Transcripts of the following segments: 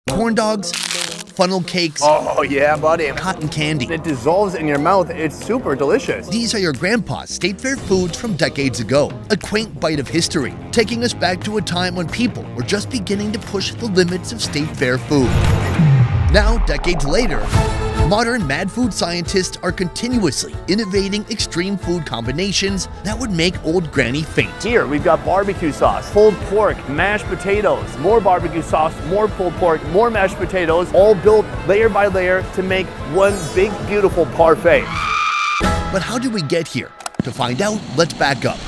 corn dogs, funnel cakes, Oh yeah, buddy. cotton candy. It dissolves in your mouth. It's super delicious. These are your grandpa's state fair foods from decades ago. A quaint bite of history, taking us back to a time when people were just beginning to push the limits of state fair food. Now, decades later, modern mad food scientists are continuously innovating extreme food combinations that would make old granny faint. Here we've got barbecue sauce, pulled pork, mashed potatoes, more barbecue sauce, more pulled pork, more mashed potatoes, all built layer by layer to make one big beautiful parfait. But how did we get here? To find out, let's back up.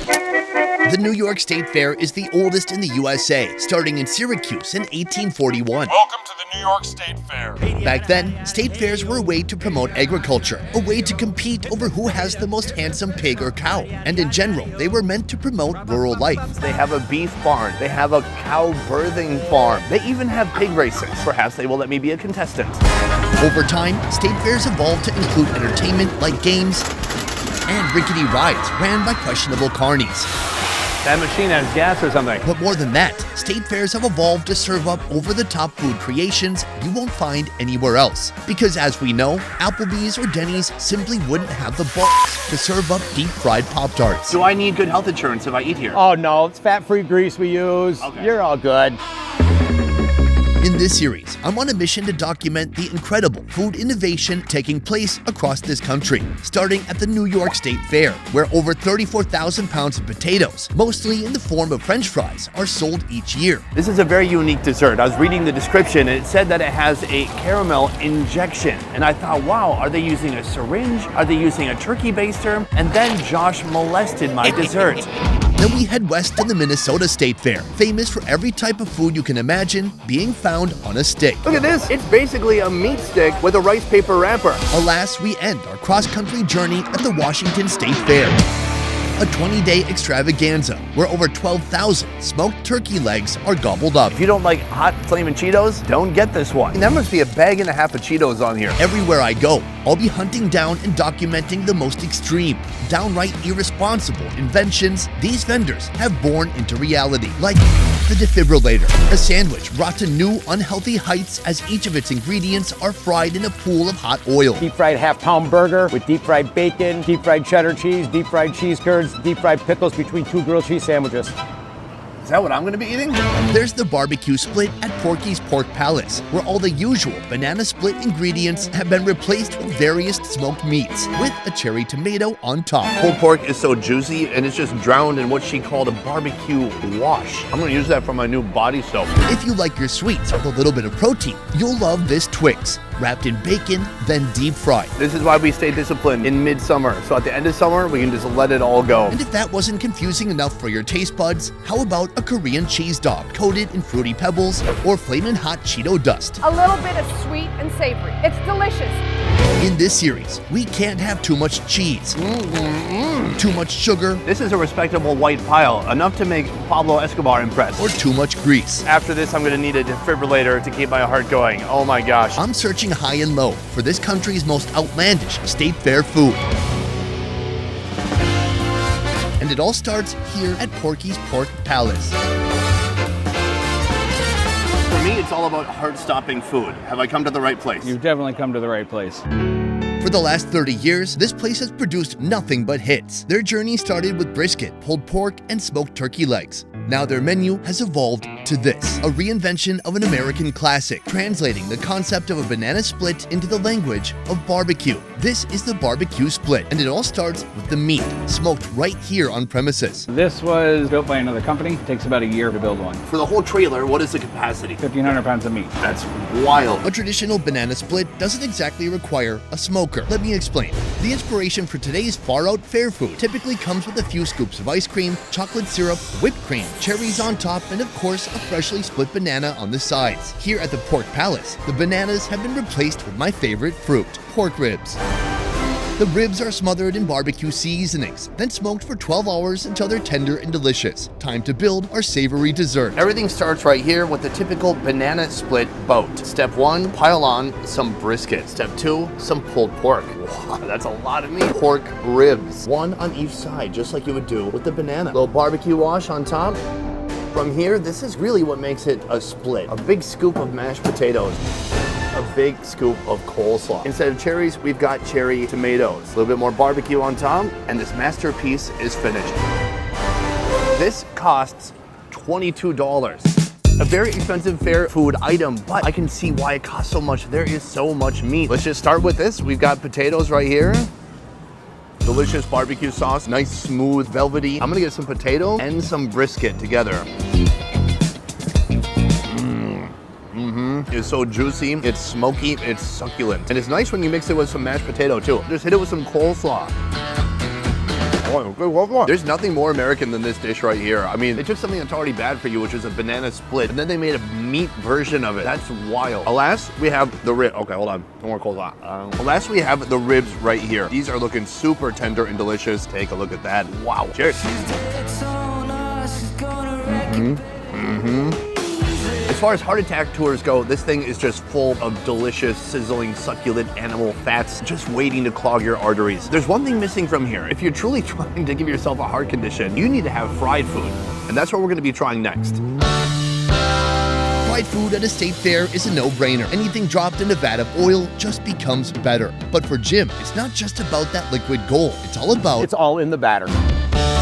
The New York State Fair is the oldest in the USA, starting in Syracuse in 1841. Welcome to the New York State Fair. Back then, state fairs were a way to promote agriculture, a way to compete over who has the most handsome pig or cow. And in general, they were meant to promote rural life. They have a beef barn, they have a cow birthing farm, they even have pig races. Perhaps they will let me be a contestant. Over time, state fairs evolved to include entertainment like games and rickety rides ran by questionable carnies. That machine has gas or something. But more than that, state fairs have evolved to serve up over-the-top food creations you won't find anywhere else. Because as we know, Applebee's or Denny's simply wouldn't have the balls to serve up deep-fried Pop-Tarts. Do I need good health insurance if I eat here? Oh no, it's fat-free grease we use. Okay. You're all good. In this series, I'm on a mission to document the incredible food innovation taking place across this country, starting at the New York State Fair, where over 34,000 pounds of potatoes, mostly in the form of French fries, are sold each year. This is a very unique dessert. I was reading the description and it said that it has a caramel injection. And I thought, wow, are they using a syringe? Are they using a turkey baster? And then Josh molested my dessert. Then we head west to the Minnesota State Fair, famous for every type of food you can imagine being found on a stick. Look at this. It's basically a meat stick with a rice paper wrapper. Alas, we end our cross-country journey at the Washington State Fair, a 20-day extravaganza where over 12,000 smoked turkey legs are gobbled up. If you don't like hot flaming Cheetos, don't get this one. There must be a bag and a half of Cheetos on here. Everywhere I go, I'll be hunting down and documenting the most extreme, downright irresponsible inventions these vendors have born into reality, like the defibrillator, a sandwich brought to new unhealthy heights as each of its ingredients are fried in a pool of hot oil. Deep fried half-pound burger with deep fried bacon, deep fried cheddar cheese, deep fried cheese curds, deep fried pickles between 2 grilled cheese sandwiches. Is that what I'm gonna be eating? There's the barbecue split at Porky's Pork Palace, where all the usual banana split ingredients have been replaced with various smoked meats, with a cherry tomato on top. Pulled pork is so juicy and it's just drowned in what she called a barbecue wash. I'm gonna use that for my new body soap. If you like your sweets with a little bit of protein, you'll love this Twix, wrapped in bacon, then deep fried. This is why we stay disciplined in midsummer. So at the end of summer, we can just let it all go. And if that wasn't confusing enough for your taste buds, how about a Korean cheese dog coated in Fruity Pebbles or flamin' hot Cheeto dust? A little bit of sweet and savory. It's delicious. In this series, we can't have too much cheese, too much sugar, This is a respectable white pile, enough to make Pablo Escobar impressed. or too much grease. After this, I'm gonna need a defibrillator to keep my heart going. Oh my gosh. I'm searching high and low for this country's most outlandish state fair food. And it all starts here at Porky's Pork Palace. For me, it's all about heart-stopping food. Have I come to the right place? You've definitely come to the right place. For the last 30 years, this place has produced nothing but hits. Their journey started with brisket, pulled pork, and smoked turkey legs. Now their menu has evolved to this, a reinvention of an American classic, translating the concept of a banana split into the language of barbecue. This is the barbecue split, and it all starts with the meat, smoked right here on premises. This was built by another company. It takes about a year to build one. For the whole trailer, what is the capacity? 1,500 pounds of meat. That's wild. A traditional banana split doesn't exactly require a smoker. Let me explain. The inspiration for today's far-out fair food typically comes with a few scoops of ice cream, chocolate syrup, whipped cream, cherries on top, and of course a freshly split banana on the sides. Here at the Pork Palace, the bananas have been replaced with my favorite fruit, pork ribs. The ribs are smothered in barbecue seasonings, then smoked for 12 hours until they're tender and delicious. Time to build our savory dessert. Everything starts right here with the typical banana split boat. Step 1, pile on some brisket. Step 2, some pulled pork. Wow, that's a lot of meat. Pork ribs, one on each side, just like you would do with the banana. Little barbecue wash on top. From here, this is really what makes it a split. A big scoop of mashed potatoes, a big scoop of coleslaw. Instead of cherries, we've got cherry tomatoes. A little bit more barbecue on top, and this masterpiece is finished. This costs $22. A very expensive fair food item, but I can see why it costs so much. There is so much meat. Let's just start with this. We've got potatoes right here. Delicious barbecue sauce, nice, smooth, velvety. I'm gonna get some potato and some brisket together. It's so juicy, it's smoky, it's succulent. And it's nice when you mix it with some mashed potato too. Just hit it with some coleslaw. There's nothing more American than this dish right here. I mean, they took something that's already bad for you, which is a banana split, and then they made a meat version of it. That's wild. Alas, we have the rib. Okay, hold on. No more coleslaw. Alas, we have the ribs right here. These are looking super tender and delicious. Take a look at that. Wow. Cheers. As far as heart attack tours go, this thing is just full of delicious, sizzling, succulent animal fats just waiting to clog your arteries. There's one thing missing from here. If you're truly trying to give yourself a heart condition, you need to have fried food. And that's what we're gonna be trying next. Fried food at a state fair is a no-brainer. Anything dropped in a vat of oil just becomes better. But for Jim, it's not just about that liquid gold. It's all about... It's all in the batter.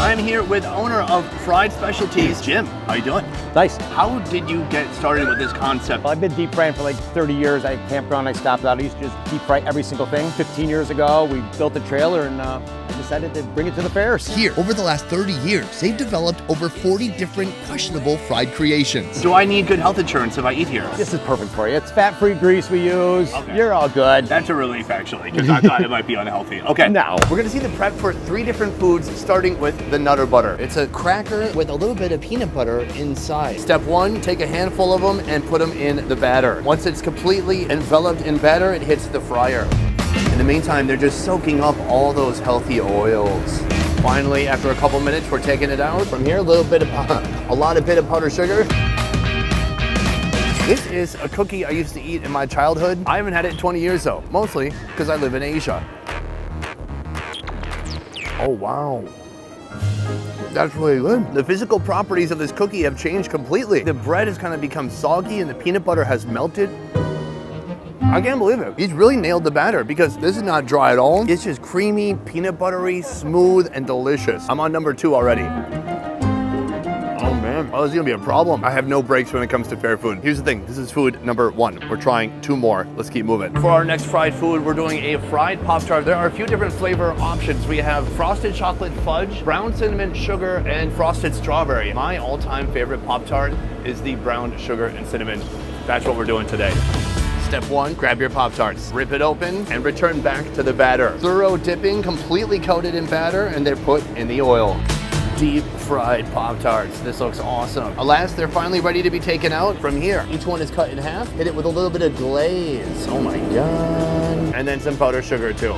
I'm here with owner of Fried Specialties, Jim. How you doing? Nice. How did you get started with this concept? Well, I've been deep frying for like 30 years. I campground, I stopped out. I used to just deep fry every single thing. 15 years ago, we built a trailer and I decided to bring it to the fairs. Here, over the last 30 years, they've developed over 40 different questionable fried creations. Do I need good health insurance if I eat here? This is perfect for you. It's fat-free grease we use. Okay. You're all good. That's a relief, actually, because I thought it might be unhealthy. Okay. No. We're gonna see the prep for 3 different foods, starting with the Nutter Butter. It's a cracker with a little bit of peanut butter inside. Step 1, take a handful of them and put them in the batter. Once it's completely enveloped in batter, it hits the fryer. In the meantime, they're just soaking up all those healthy oils. Finally, after a couple minutes, we're taking it out. From here, a lot of bit of powdered sugar. This is a cookie I used to eat in my childhood. I haven't had it in 20 years though, mostly because I live in Asia. Oh wow. That's really good. The physical properties of this cookie have changed completely. The bread has kind of become soggy and the peanut butter has melted. I can't believe it. He's really nailed the batter because this is not dry at all. It's just creamy, peanut buttery, smooth, and delicious. I'm on number 2 already. Oh man, oh, this is gonna be a problem. I have no breaks when it comes to fair food. Here's the thing, this is food number 1. We're trying 2 more. Let's keep moving. For our next fried food, we're doing a fried Pop-Tart. There are a few different flavor options. We have frosted chocolate fudge, brown cinnamon sugar, and frosted strawberry. My all-time favorite Pop-Tart is the brown sugar and cinnamon. That's what we're doing today. Step 1, grab your Pop-Tarts, rip it open, and return back to the batter. Thorough dipping, completely coated in batter, and they're put in the oil. Deep fried Pop-Tarts. This looks awesome. Alas, they're finally ready to be taken out. From here, each one is cut in half. Hit it with a little bit of glaze. Oh my God. And then some powdered sugar too.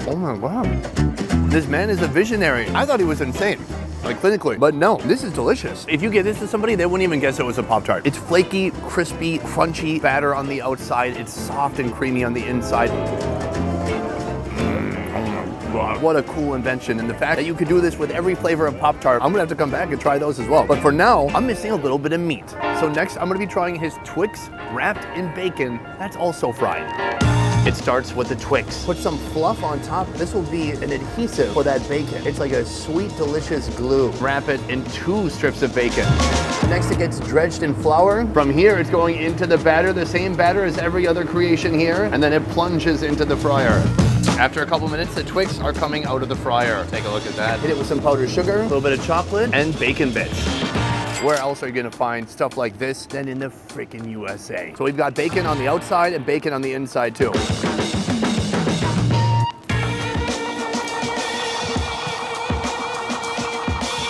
Oh my God. This man is a visionary. I thought he was insane, like clinically, but no, this is delicious. If you give this to somebody, they wouldn't even guess it was a Pop-Tart. It's flaky, crispy, crunchy batter on the outside. It's soft and creamy on the inside. Oh my God. What a cool invention. And the fact that you could do this with every flavor of Pop-Tart, I'm gonna have to come back and try those as well. But for now, I'm missing a little bit of meat. So next, I'm gonna be trying his Twix wrapped in bacon. That's also fried. It starts with the Twix. Put some fluff on top. This will be an adhesive for that bacon. It's like a sweet, delicious glue. Wrap it in 2 strips of bacon. Next, it gets dredged in flour. From here, it's going into the batter, the same batter as every other creation here, and then it plunges into the fryer. After a couple minutes, the Twix are coming out of the fryer. Take a look at that. Hit it with some powdered sugar, a little bit of chocolate, and bacon bits. Where else are you gonna find stuff like this than in the freaking USA? So we've got bacon on the outside and bacon on the inside too.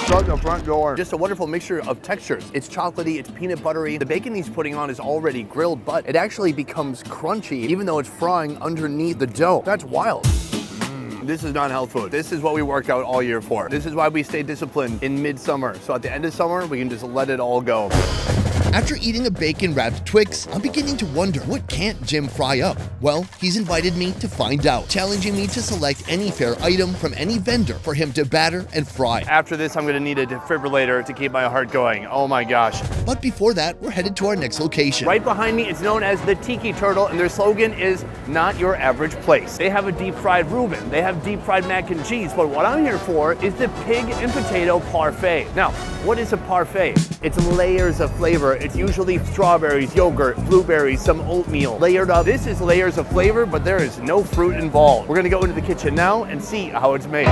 Shut the front door. Just a wonderful mixture of textures. It's chocolatey, it's peanut buttery. The bacon he's putting on is already grilled, but it actually becomes crunchy even though it's frying underneath the dough. That's wild. This is not health food. This is what we work out all year for. This is why we stay disciplined in midsummer. So at the end of summer, we can just let it all go. After eating a bacon-wrapped Twix, I'm beginning to wonder, what can't Jim fry up? Well, he's invited me to find out, challenging me to select any fair item from any vendor for him to batter and fry. After this, I'm gonna need a defibrillator to keep my heart going. Oh my gosh. But before that, we're headed to our next location. Right behind me, it's known as the Tiki Turtle, and their slogan is not your average place. They have a deep fried Reuben, they have deep fried mac and cheese, but what I'm here for is the pig and potato parfait. Now, what is a parfait? It's layers of flavor. It's usually strawberries, yogurt, blueberries, some oatmeal layered up. This is layers of flavor, but there is no fruit involved. We're gonna go into the kitchen now and see how it's made.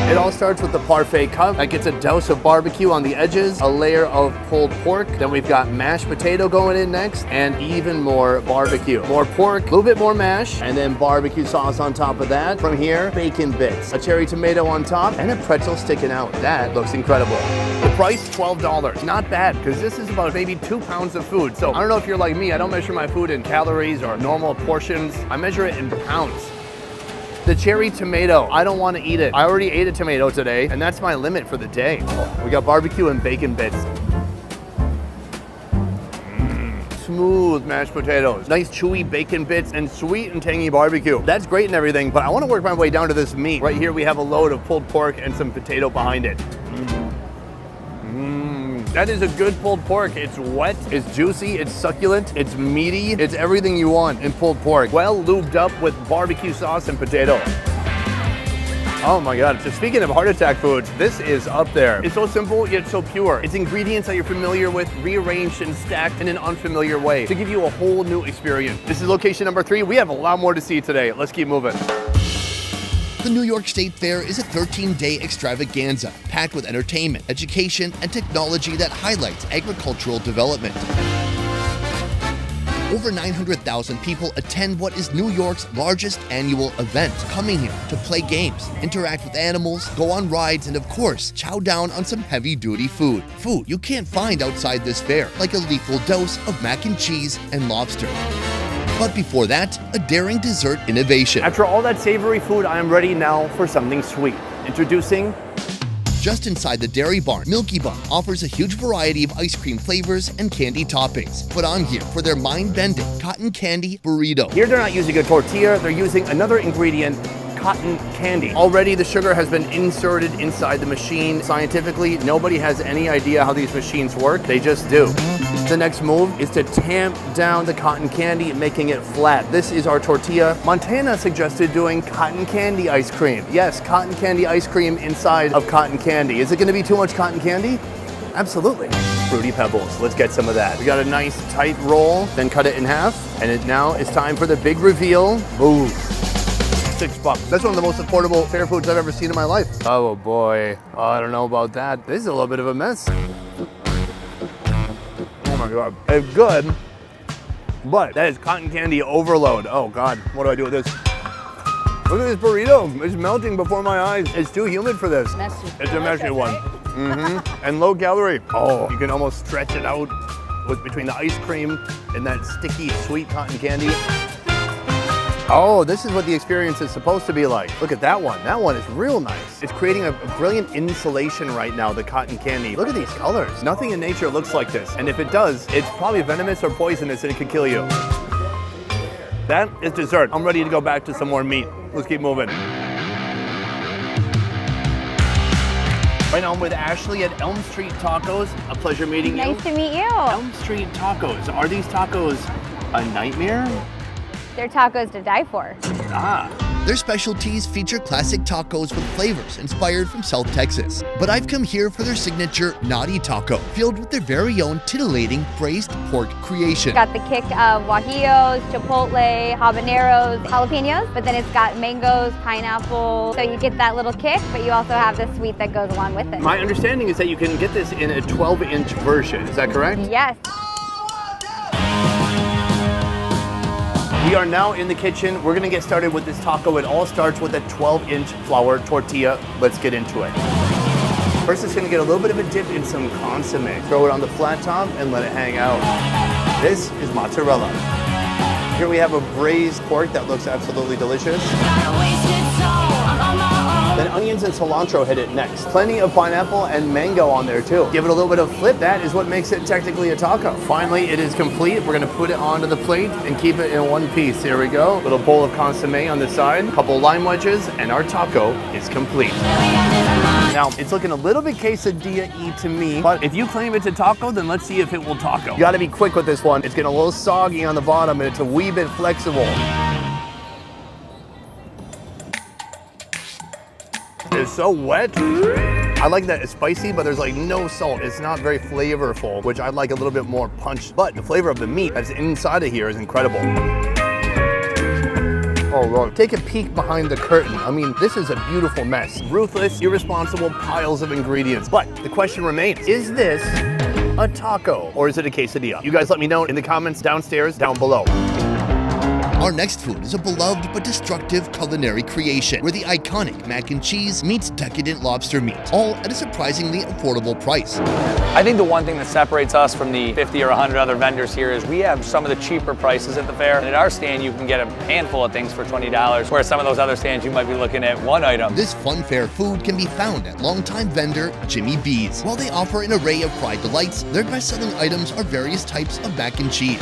It all starts with the parfait cup that gets a douse of barbecue on the edges, a layer of pulled pork, then we've got mashed potato going in next, and even more barbecue. More pork, a little bit more mash, and then barbecue sauce on top of that. From here, bacon bits, a cherry tomato on top, and a pretzel sticking out. That looks incredible. The price, $12. Not bad, because this is about maybe 2 pounds of food. So I don't know if you're like me, I don't measure my food in calories or normal portions. I measure it in pounds. The cherry tomato, I don't want to eat it. I already ate a tomato today, and that's my limit for the day. We got barbecue and bacon bits. Smooth mashed potatoes, nice chewy bacon bits, and sweet and tangy barbecue. That's great and everything, but I want to work my way down to this meat. Right here we have a load of pulled pork and some potato behind it. That is a good pulled pork. It's wet, it's juicy, it's succulent, it's meaty, it's everything you want in pulled pork. Well lubed up with barbecue sauce and potato. Oh my God, so speaking of heart attack foods, this is up there. It's so simple, yet so pure. It's ingredients that you're familiar with, rearranged and stacked in an unfamiliar way to give you a whole new experience. This is location number 3. We have a lot more to see today. Let's keep moving. The New York State Fair is a 13-day extravaganza packed with entertainment, education, and technology that highlights agricultural development. Over 900,000 people attend what is New York's largest annual event, coming here to play games, interact with animals, go on rides, and of course, chow down on some heavy-duty food. Food you can't find outside this fair, like a lethal dose of mac and cheese and lobster. But before that, a daring dessert innovation. After all that savory food, I am ready now for something sweet. Introducing just inside the Dairy Barn, Milky Bar offers a huge variety of ice cream flavors and candy toppings. But I'm here for their mind-bending cotton candy burrito. Here they're not using a tortilla, they're using another ingredient, cotton candy. Already the sugar has been inserted inside the machine. Scientifically, nobody has any idea how these machines work, they just do. The next move is to tamp down the cotton candy, making it flat. This is our tortilla. Montana suggested doing cotton candy ice cream. Yes, cotton candy ice cream inside of cotton candy. Is it gonna be too much cotton candy? Absolutely. Fruity Pebbles, let's get some of that. We got a nice tight roll, then cut it in half, and now it's time for the big reveal. Ooh. $6. That's one of the most affordable fair foods I've ever seen in my life. Oh boy, I don't know about that. This is a little bit of a mess. Oh my God, it's good, but that is cotton candy overload. Oh God, what do I do with this? Look at this burrito, it's melting before my eyes. It's too humid for this. Messy. It's a messy one. And low calorie. Oh, you can almost stretch it out with between the ice cream and that sticky, sweet cotton candy. Oh, this is what the experience is supposed to be like. Look at that one. That one is real nice. It's creating a brilliant insulation right now, the cotton candy. Look at these colors. Nothing in nature looks like this. And if it does, it's probably venomous or poisonous and it could kill you. That is dessert. I'm ready to go back to some more meat. Let's keep moving. Right now I'm with Ashley at Elm Street Tacos. A pleasure meeting you. Nice to meet you. Elm Street Tacos. Are these tacos a nightmare? They're tacos to die for. Ah. Their specialties feature classic tacos with flavors inspired from South Texas. But I've come here for their signature Naughty Taco, filled with their very own titillating braised pork creation. Got the kick of guajillos, chipotle, habaneros, jalapenos, but then it's got mangoes, pineapple. So you get that little kick, but you also have the sweet that goes along with it. My understanding is that you can get this in a 12-inch version. Is that correct? Yes. We are now in the kitchen. We're gonna get started with this taco. It all starts with a 12-inch flour tortilla. Let's get into it. First, it's gonna get a little bit of a dip in some consomme. Throw it on the flat top and let it hang out. This is mozzarella. Here we have a braised pork that looks absolutely delicious. Then onions and cilantro hit it next. Plenty of pineapple and mango on there too. Give it a little bit of flip. That is what makes it technically a taco. Finally, it is complete. We're gonna put it onto the plate and keep it in one piece. Here we go. Little bowl of consomme on the side, a couple lime wedges, and our taco is complete. Now, it's looking a little bit quesadilla-y to me, but if you claim it's a taco, then let's see if it will taco. You gotta be quick with this one. It's getting a little soggy on the bottom and it's a wee bit flexible. It's so wet. I like that it's spicy, but there's like no salt. It's not very flavorful, which I'd like a little bit more punch. But the flavor of the meat that's inside of here is incredible. Oh, Lord. Take a peek behind the curtain. I mean, this is a beautiful mess. Ruthless, irresponsible piles of ingredients. But the question remains, is this a taco or is it a quesadilla? You guys let me know in the comments downstairs, down below. Our next food is a beloved but destructive culinary creation where the iconic mac and cheese meets decadent lobster meat, all at a surprisingly affordable price. I think the one thing that separates us from the 50 or 100 other vendors here is we have some of the cheaper prices at the fair. And at our stand, you can get a handful of things for $20, whereas some of those other stands, you might be looking at one item. This fun fair food can be found at longtime vendor Jimmy B's. While they offer an array of fried delights, their best-selling items are various types of mac and cheese.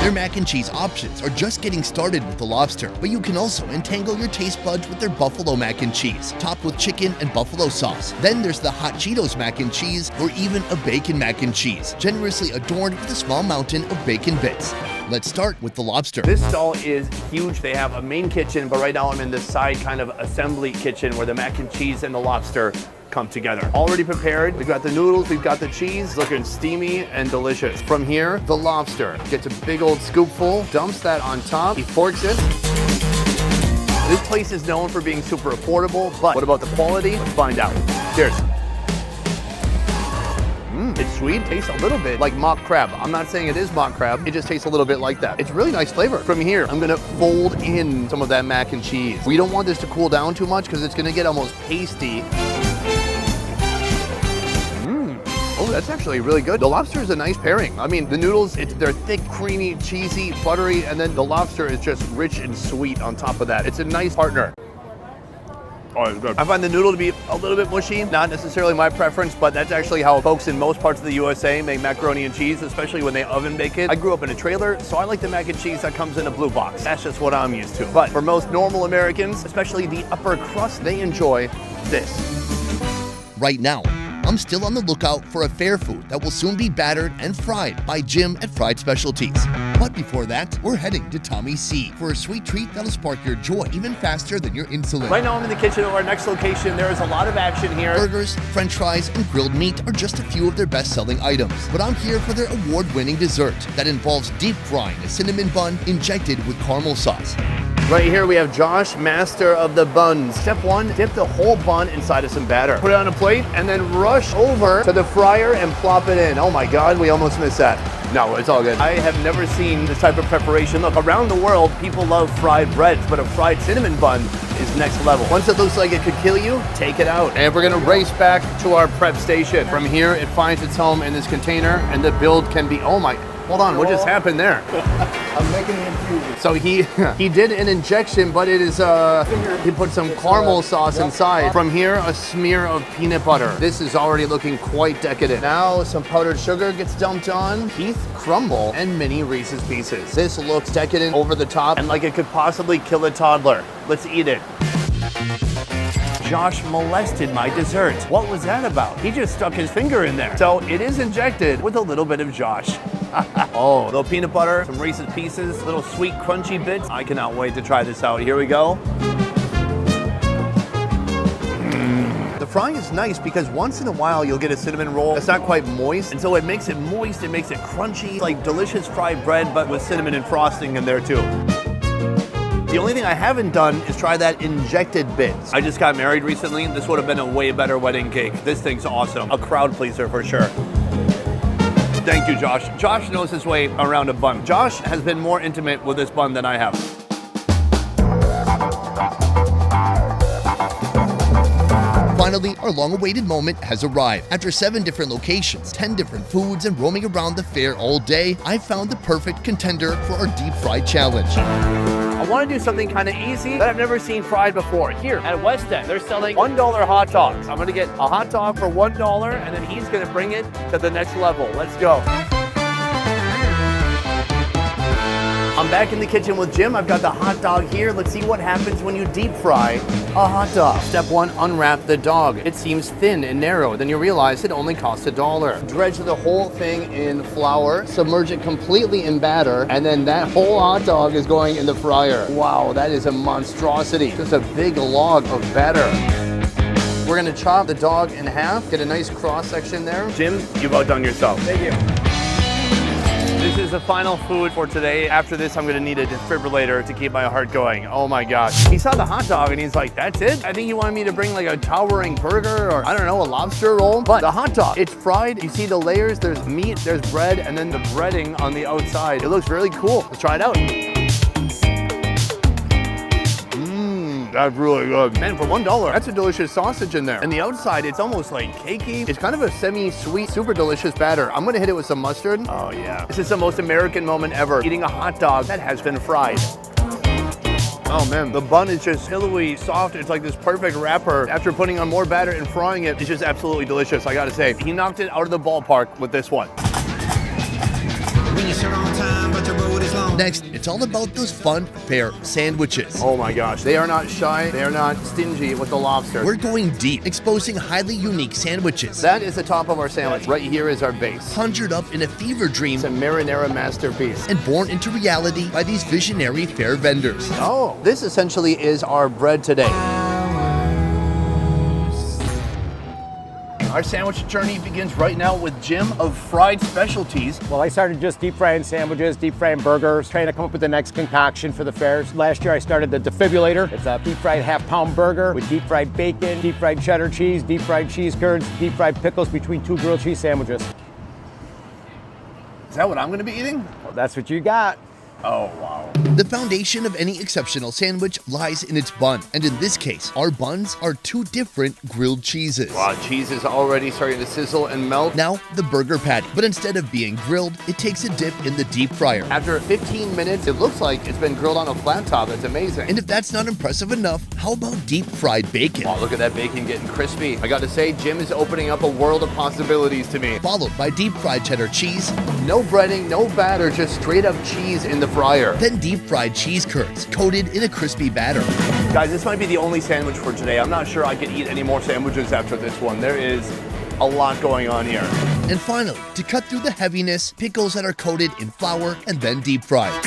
Their mac and cheese options are just getting started with the lobster, but you can also entangle your taste buds with their buffalo mac and cheese, topped with chicken and buffalo sauce. Then there's the Hot Cheetos mac and cheese, or even a bacon mac and cheese, generously adorned with a small mountain of bacon bits. Let's start with the lobster. This stall is huge. They have a main kitchen, but right now I'm in the side kind of assembly kitchen where the mac and cheese and the lobster come together. Already prepared. We've got the noodles, we've got the cheese, looking steamy and delicious. From here, the lobster gets a big old scoopful, dumps that on top, he forks it. This place is known for being super affordable, but what about the quality? Let's find out. Cheers. It's sweet, tastes a little bit like mock crab. I'm not saying it is mock crab, it just tastes a little bit like that. It's really nice flavor. From here, I'm gonna fold in some of that mac and cheese. We don't want this to cool down too much because it's gonna get almost pasty. Oh, that's actually really good. The lobster is a nice pairing. I mean, the noodles, they're thick, creamy, cheesy, buttery, and then the lobster is just rich and sweet on top of that. It's a nice partner. Oh, it's good. I find the noodle to be a little bit mushy. Not necessarily my preference, but that's actually how folks in most parts of the USA make macaroni and cheese, especially when they oven bake it. I grew up in a trailer, so I like the mac and cheese that comes in a blue box. That's just what I'm used to. But for most normal Americans, especially the upper crust, they enjoy this. Right now, I'm still on the lookout for a fair food that will soon be battered and fried by Jim at Fried Specialties. But before that, we're heading to Tommy C for a sweet treat that'll spark your joy even faster than your insulin. Right now I'm in the kitchen of our next location. There is a lot of action here. Burgers, french fries, and grilled meat are just a few of their best-selling items. But I'm here for their award-winning dessert that involves deep frying a cinnamon bun injected with caramel sauce. Right here we have Josh, master of the buns. Step one, dip the whole bun inside of some batter. Put it on a plate and then rush over to the fryer and plop it in. Oh my God, we almost missed that. No, it's all good. I have never seen this type of preparation. Look, around the world, people love fried breads, but a fried cinnamon bun is next level. Once it looks like it could kill you, take it out. And we're gonna race back to our prep station. From here, it finds its home in this container and the build can be, oh my, hold on, what just happened there? I'm making the infusion. So he did an injection, but it is, he put some caramel sauce inside. From here, a smear of peanut butter. This is already looking quite decadent. Now some powdered sugar gets dumped on, Heath crumble, and mini Reese's Pieces. This looks decadent, over the top, and like it could possibly kill a toddler. Let's eat it. Josh molested my dessert. What was that about? He just stuck his finger in there. So it is injected with a little bit of Josh. Oh, little peanut butter, some Reese's Pieces, little sweet crunchy bits. I cannot wait to try this out. Here we go. The frying is nice because once in a while you'll get a cinnamon roll that's not quite moist, and so it makes it moist, it makes it crunchy, like delicious fried bread, but with cinnamon and frosting in there too. The only thing I haven't done is try that injected bits. I just got married recently. This would have been a way better wedding cake. This thing's awesome. A crowd pleaser for sure. Thank you, Josh. Josh knows his way around a bun. Josh has been more intimate with this bun than I have. Finally, our long-awaited moment has arrived. After 7 different locations, 10 different foods, and roaming around the fair all day, I found the perfect contender for our deep fry challenge. I want to do something kind of easy that I've never seen fried before. Here at West End, they're selling $1 hot dogs. I'm going to get a hot dog for $1, and then he's going to bring it to the next level. Let's go. I'm back in the kitchen with Jim. I've got the hot dog here. Let's see what happens when you deep fry a hot dog. Step one, unwrap the dog. It seems thin and narrow. Then you realize it only costs $1. Dredge the whole thing in flour, submerge it completely in batter, and then that whole hot dog is going in the fryer. Wow, that is a monstrosity. Just a big log of batter. We're gonna chop the dog in half, get a nice cross section there. Jim, you've outdone yourself. Thank you. This is the final food for today. After this, I'm gonna need a defibrillator to keep my heart going. Oh my gosh. He saw the hot dog and he's like, that's it? I think he wanted me to bring like a towering burger or I don't know, a lobster roll. But the hot dog, it's fried. You see the layers, there's meat, there's bread, and then the breading on the outside. It looks really cool. Let's try it out. That's really good. Man, for $1, that's a delicious sausage in there. And the outside, it's almost like cakey. It's kind of a semi-sweet, super delicious batter. I'm gonna hit it with some mustard. Oh yeah. This is the most American moment ever. Eating a hot dog that has been fried. Oh man, the bun is just pillowy, soft. It's like this perfect wrapper. After putting on more batter and frying it, it's just absolutely delicious, I gotta say. He knocked it out of the ballpark with this one. Next, it's all about those fun, fair sandwiches. Oh my gosh, they are not shy, they are not stingy with the lobster. We're going deep, exposing highly unique sandwiches. That is the top of our sandwich. Right here is our base. Conjured up in a fever dream It's a marinara masterpiece. and born into reality by these visionary fair vendors. Oh, this essentially is our bread today. Our sandwich journey begins right now with Jim of Fried Specialties. Well, I started just deep frying sandwiches, deep frying burgers, trying to come up with the next concoction for the fairs. Last year I started the defibrillator. It's a deep fried half-pound burger with deep fried bacon, deep fried cheddar cheese, deep fried cheese curds, deep fried pickles between 2 grilled cheese sandwiches. Is that what I'm gonna be eating? Well, that's what you got. Oh, wow. The foundation of any exceptional sandwich lies in its bun, and in this case, our buns are 2 different grilled cheeses. Wow, cheese is already starting to sizzle and melt. Now, the burger patty, but instead of being grilled, it takes a dip in the deep fryer. After 15 minutes, it looks like it's been grilled on a flat top. That's amazing. And if that's not impressive enough, how about deep fried bacon? Oh, look at that bacon getting crispy. I gotta say, Jim is opening up a world of possibilities to me. Followed by deep fried cheddar cheese, No breading, no batter, just straight up cheese in the fryer. then deep fried cheese curds, coated in a crispy batter. Guys, this might be the only sandwich for today. I'm not sure I could eat any more sandwiches after this one. There is a lot going on here. And finally, to cut through the heaviness, pickles that are coated in flour and then deep fried.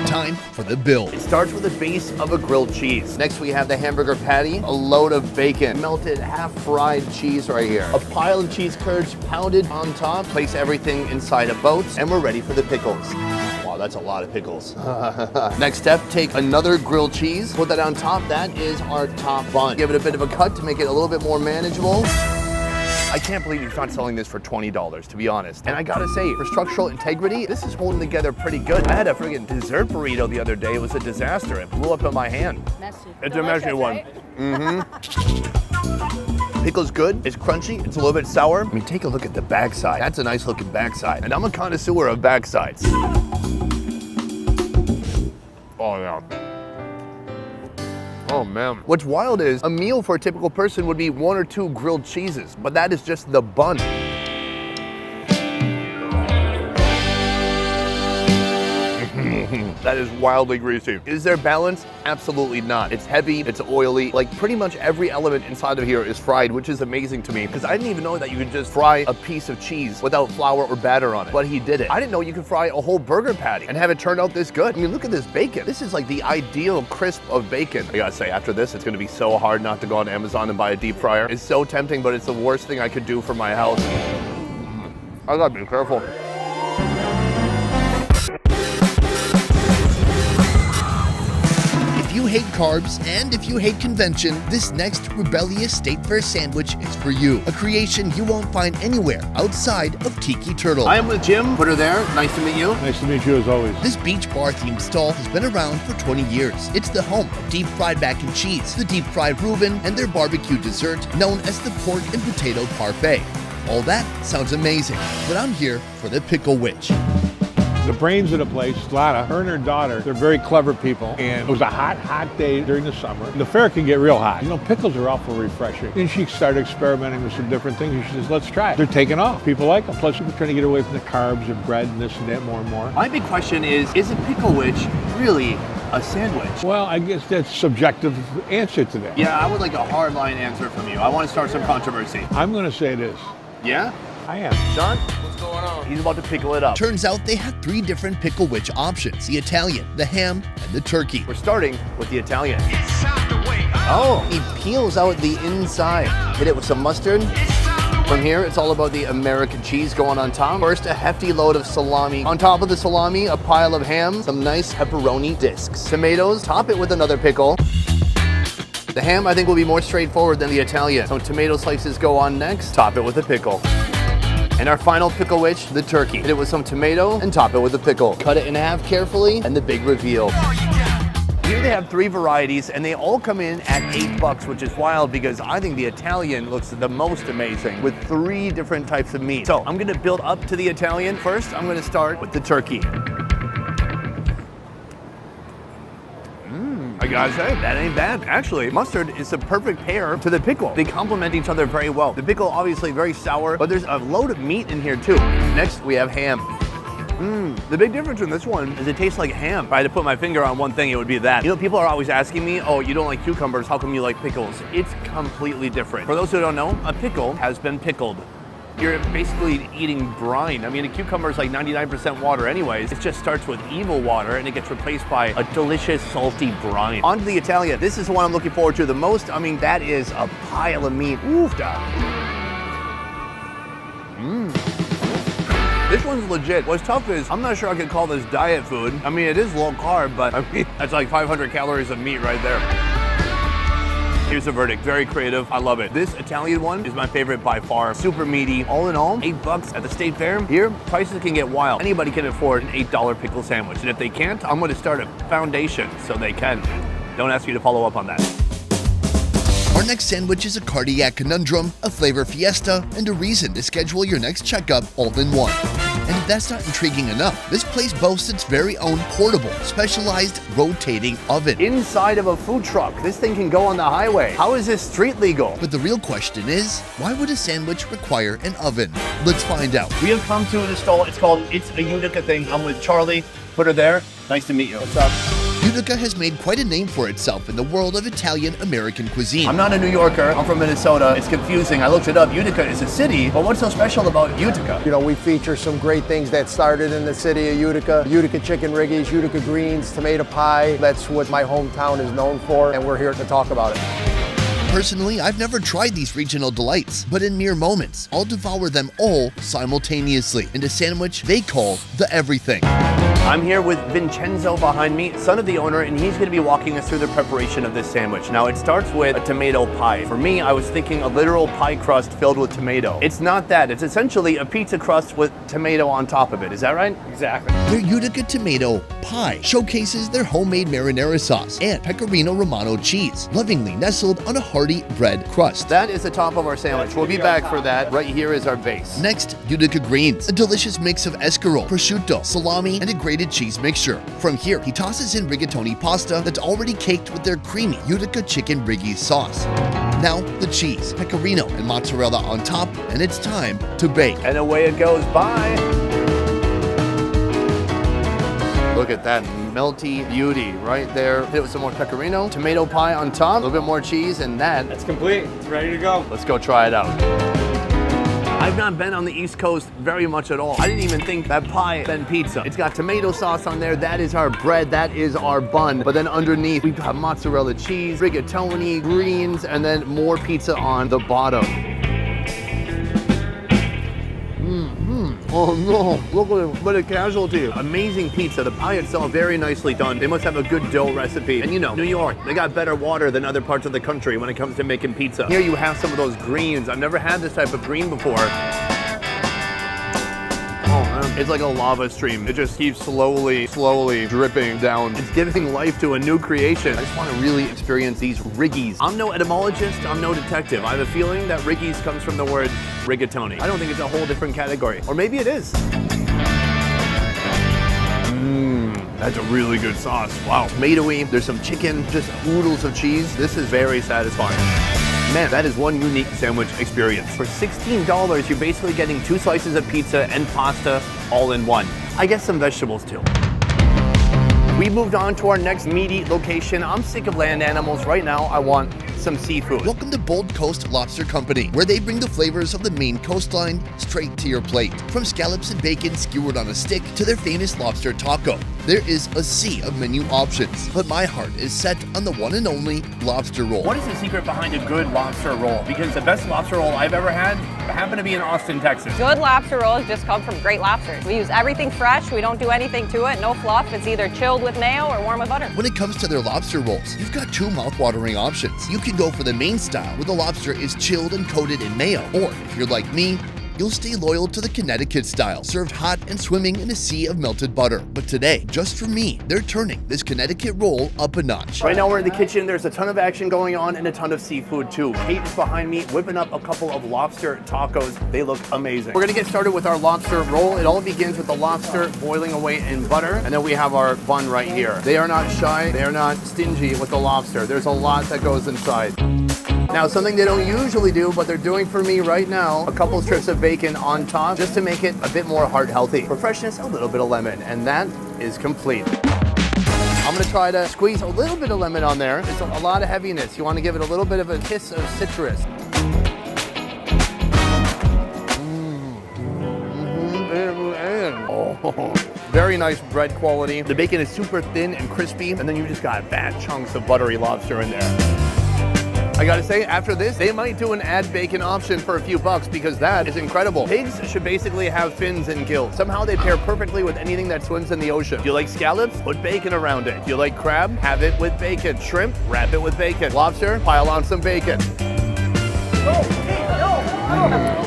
Time for the bill. It starts with a base of a grilled cheese. Next, we have the hamburger patty, a load of bacon, melted half-fried cheese right here, a pile of cheese curds pounded on top. Place everything inside a boat, and we're ready for the pickles. Wow, that's a lot of pickles. Next step, take another grilled cheese, put that on top. That is our top bun. Give it a bit of a cut to make it a little bit more manageable. I can't believe he's not selling this for $20, to be honest. And I gotta say, for structural integrity, this is holding together pretty good. I had a friggin' dessert burrito the other day. It was a disaster. It blew up in my hand. Messy. It's a messy one. Pickle's good, it's crunchy, it's a little bit sour. I mean, take a look at the backside. That's a nice looking backside. And I'm a connoisseur of backsides. Oh yeah. Oh man. What's wild is a meal for a typical person would be 1 or 2 grilled cheeses, but that is just the bun. That is wildly greasy. Is there balance? Absolutely not. It's heavy, it's oily. Like pretty much every element inside of here is fried, which is amazing to me because I didn't even know that you could just fry a piece of cheese without flour or batter on it, but he did it. I didn't know you could fry a whole burger patty and have it turn out this good. I mean, look at this bacon. This is like the ideal crisp of bacon. I gotta say, after this, it's gonna be so hard not to go on Amazon and buy a deep fryer. It's so tempting, but it's the worst thing I could do for my health. I gotta be careful. If you hate carbs and if you hate convention, this next rebellious State Fair sandwich is for you. A creation you won't find anywhere outside of Tiki Turtle. I am with Jim. Put her there. Nice to meet you. Nice to meet you as always. This beach bar themed stall has been around for 20 years. It's the home of deep fried mac and cheese, the deep fried Reuben, and their barbecue dessert known as the pork and potato parfait. All that sounds amazing, but I'm here for the Pickle Witch. The brains of the place, Lana, her and her daughter, they're very clever people. And it was a hot, hot day during the summer. The fair can get real hot. You know, pickles are awful refreshing. And she started experimenting with some different things. And she says, let's try it. They're taking off. People like them. Plus, we're trying to get away from the carbs and bread and this and that more and more. My big question is a pickle witch really a sandwich? Well, I guess that's a subjective answer to that. Yeah, I would like a hard line answer from you. I want to start some controversy. I'm going to say this. Yeah? I am. Sean? What's going on? He's about to pickle it up. Turns out they had 3 different pickle witch options: the Italian, the ham, and the turkey. We're starting with the Italian. Oh, he peels out the inside. Hit it with some mustard. From here, it's all about the American cheese going on top. First, a hefty load of salami. On top of the salami, a pile of ham, some nice pepperoni discs. Tomatoes, top it with another pickle. The ham, I think, will be more straightforward than the Italian. So tomato slices go on next. Top it with a pickle. And our final pickle witch, the turkey. Hit it with some tomato and top it with a pickle. Cut it in half carefully, and the big reveal. Here they have 3 varieties, and they all come in at $8, which is wild because I think the Italian looks the most amazing with 3 different types of meat. So I'm gonna build up to the Italian. First, I'm gonna start with the turkey. I gotta say, that ain't bad. Actually, mustard is a perfect pair to the pickle. They complement each other very well. The pickle, obviously very sour, but there's a load of meat in here too. Next, we have ham. The big difference in this one is it tastes like ham. If I had to put my finger on one thing, it would be that. You know, people are always asking me, oh, you don't like cucumbers, how come you like pickles? It's completely different. For those who don't know, a pickle has been pickled. You're basically eating brine. I mean, a cucumber is like 99% water anyways. It just starts with evil water and it gets replaced by a delicious salty brine. On to the Italian. This is the one I'm looking forward to the most. I mean, that is a pile of meat. Oof, This one's legit. What's tough is, I'm not sure I could call this diet food. I mean, it is low carb, but I mean, that's like 500 calories of meat right there. Here's the verdict, very creative, I love it. This Italian one is my favorite by far. Super meaty. All in all, $8 at the State Fair. Here, prices can get wild. Anybody can afford an $8 pickle sandwich. And if they can't, I'm gonna start a foundation so they can. Don't ask me to follow up on that. Our next sandwich is a cardiac conundrum, a flavor fiesta, and a reason to schedule your next checkup all in one. And if that's not intriguing enough, this place boasts its very own portable, specialized rotating oven. Inside of a food truck. This thing can go on the highway. How is this street legal? But the real question is, why would a sandwich require an oven? Let's find out. We have come to the stall. It's called It's a Utica Thing. I'm with Charlie. Put her there. Nice to meet you. What's up? Utica has made quite a name for itself in the world of Italian-American cuisine. I'm not a New Yorker, I'm from Minnesota. It's confusing, I looked it up. Utica is a city, but what's so special about Utica? You know, we feature some great things that started in the city of Utica. Utica chicken riggies, Utica greens, tomato pie. That's what my hometown is known for, and we're here to talk about it. Personally, I've never tried these regional delights, but in mere moments, I'll devour them all simultaneously in a sandwich they call the everything. I'm here with Vincenzo behind me, son of the owner, and he's going to be walking us through the preparation of this sandwich. Now, it starts with a tomato pie. For me, I was thinking a literal pie crust filled with tomato. It's not that. It's essentially a pizza crust with tomato on top of it. Is that right? Exactly. Their Utica tomato pie showcases their homemade marinara sauce and pecorino romano cheese, lovingly nestled on a hearty bread crust. That is the top of our sandwich. We'll be back for that. Right here is our base. Next, Utica greens, a delicious mix of escarole, prosciutto, salami, and a grated cheese mixture. From here, he tosses in rigatoni pasta that's already caked with their creamy Utica chicken riggy sauce. Now, the cheese, pecorino, and mozzarella on top, and it's time to bake. And away it goes. Bye. Look at that melty beauty right there. Hit it with some more pecorino, tomato pie on top, a little bit more cheese, and that's complete. It's ready to go. Let's go try it out. I've not been on the East Coast very much at all. I didn't even think that pie had been pizza. It's got tomato sauce on there. That is our bread. That is our bun. But then underneath, we've got mozzarella cheese, rigatoni, greens, and then more pizza on the bottom. Oh no, look what a casualty. Amazing pizza. The pie itself, very nicely done. They must have a good dough recipe. And you know, New York, they got better water than other parts of the country when it comes to making pizza. Here you have some of those greens. I've never had this type of green before. Oh man, it's like a lava stream. It just keeps slowly dripping down. It's giving life to a new creation. I just want to really experience these riggies. I'm no etymologist, I'm no detective. I have a feeling that riggies comes from the word rigatoni. I don't think it's a whole different category. Or maybe it is. That's a really good sauce. Wow. Tomatoey, there's some chicken, just oodles of cheese. This is very satisfying. Man, that is one unique sandwich experience. For $16, you're basically getting 2 slices of pizza and pasta all in one. I guess some vegetables too. We moved on to our next meaty location. I'm sick of land animals. Right now, I want some seafood. Welcome to Bold Coast Lobster Company, where they bring the flavors of the Maine coastline straight to your plate. From scallops and bacon skewered on a stick to their famous lobster taco, there is a sea of menu options. But my heart is set on the one and only lobster roll. What is the secret behind a good lobster roll? Because the best lobster roll I've ever had happened to be in Austin, Texas. Good lobster rolls just come from great lobsters. We use everything fresh. We don't do anything to it. No fluff. It's either chilled with mayo or warm with butter. When it comes to their lobster rolls, you've got 2 mouth-watering options. You can go for the Maine style, where the lobster is chilled and coated in mayo. Or if you're like me, you'll stay loyal to the Connecticut style, served hot and swimming in a sea of melted butter. But today, just for me, they're turning this Connecticut roll up a notch. Right now we're in the kitchen. There's a ton of action going on and a ton of seafood too. Kate is behind me whipping up a couple of lobster tacos. They look amazing. We're gonna get started with our lobster roll. It all begins with the lobster boiling away in butter, and then we have our bun right here. They are not shy. They are not stingy with the lobster. There's a lot that goes inside. Now, something they don't usually do, but they're doing for me right now, a couple strips of bacon on top, just to make it a bit more heart healthy. For freshness, a little bit of lemon, and that is complete. I'm gonna try to squeeze a little bit of lemon on there. It's a lot of heaviness. You wanna give it a little bit of a kiss of citrus. Oh. Very nice bread quality. The bacon is super thin and crispy, and then you just got fat chunks of buttery lobster in there. I gotta say, after this, they might do an add bacon option for a few bucks, because that is incredible. Pigs should basically have fins and gills. Somehow they pair perfectly with anything that swims in the ocean. Do you like scallops? Put bacon around it. Do you like crab? Have it with bacon. Shrimp? Wrap it with bacon. Lobster? Pile on some bacon.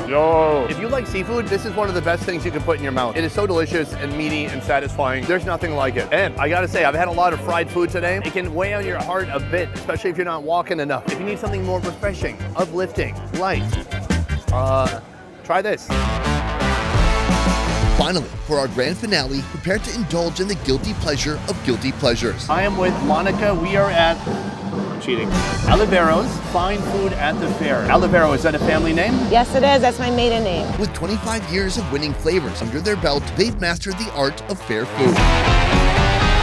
Yo. If you like seafood, this is one of the best things you can put in your mouth. It is so delicious and meaty and satisfying. There's nothing like it. And I gotta say, I've had a lot of fried food today. It can weigh on your heart a bit, especially if you're not walking enough. If you need something more refreshing, uplifting, light, try this. Finally, for our grand finale, prepare to indulge in the guilty pleasure of guilty pleasures. I am with Monica. We are at cheating. Oliveros, fine food at the fair. Olivero, is that a family name? Yes, it is. That's my maiden name. With 25 years of winning flavors under their belt, they've mastered the art of fair food.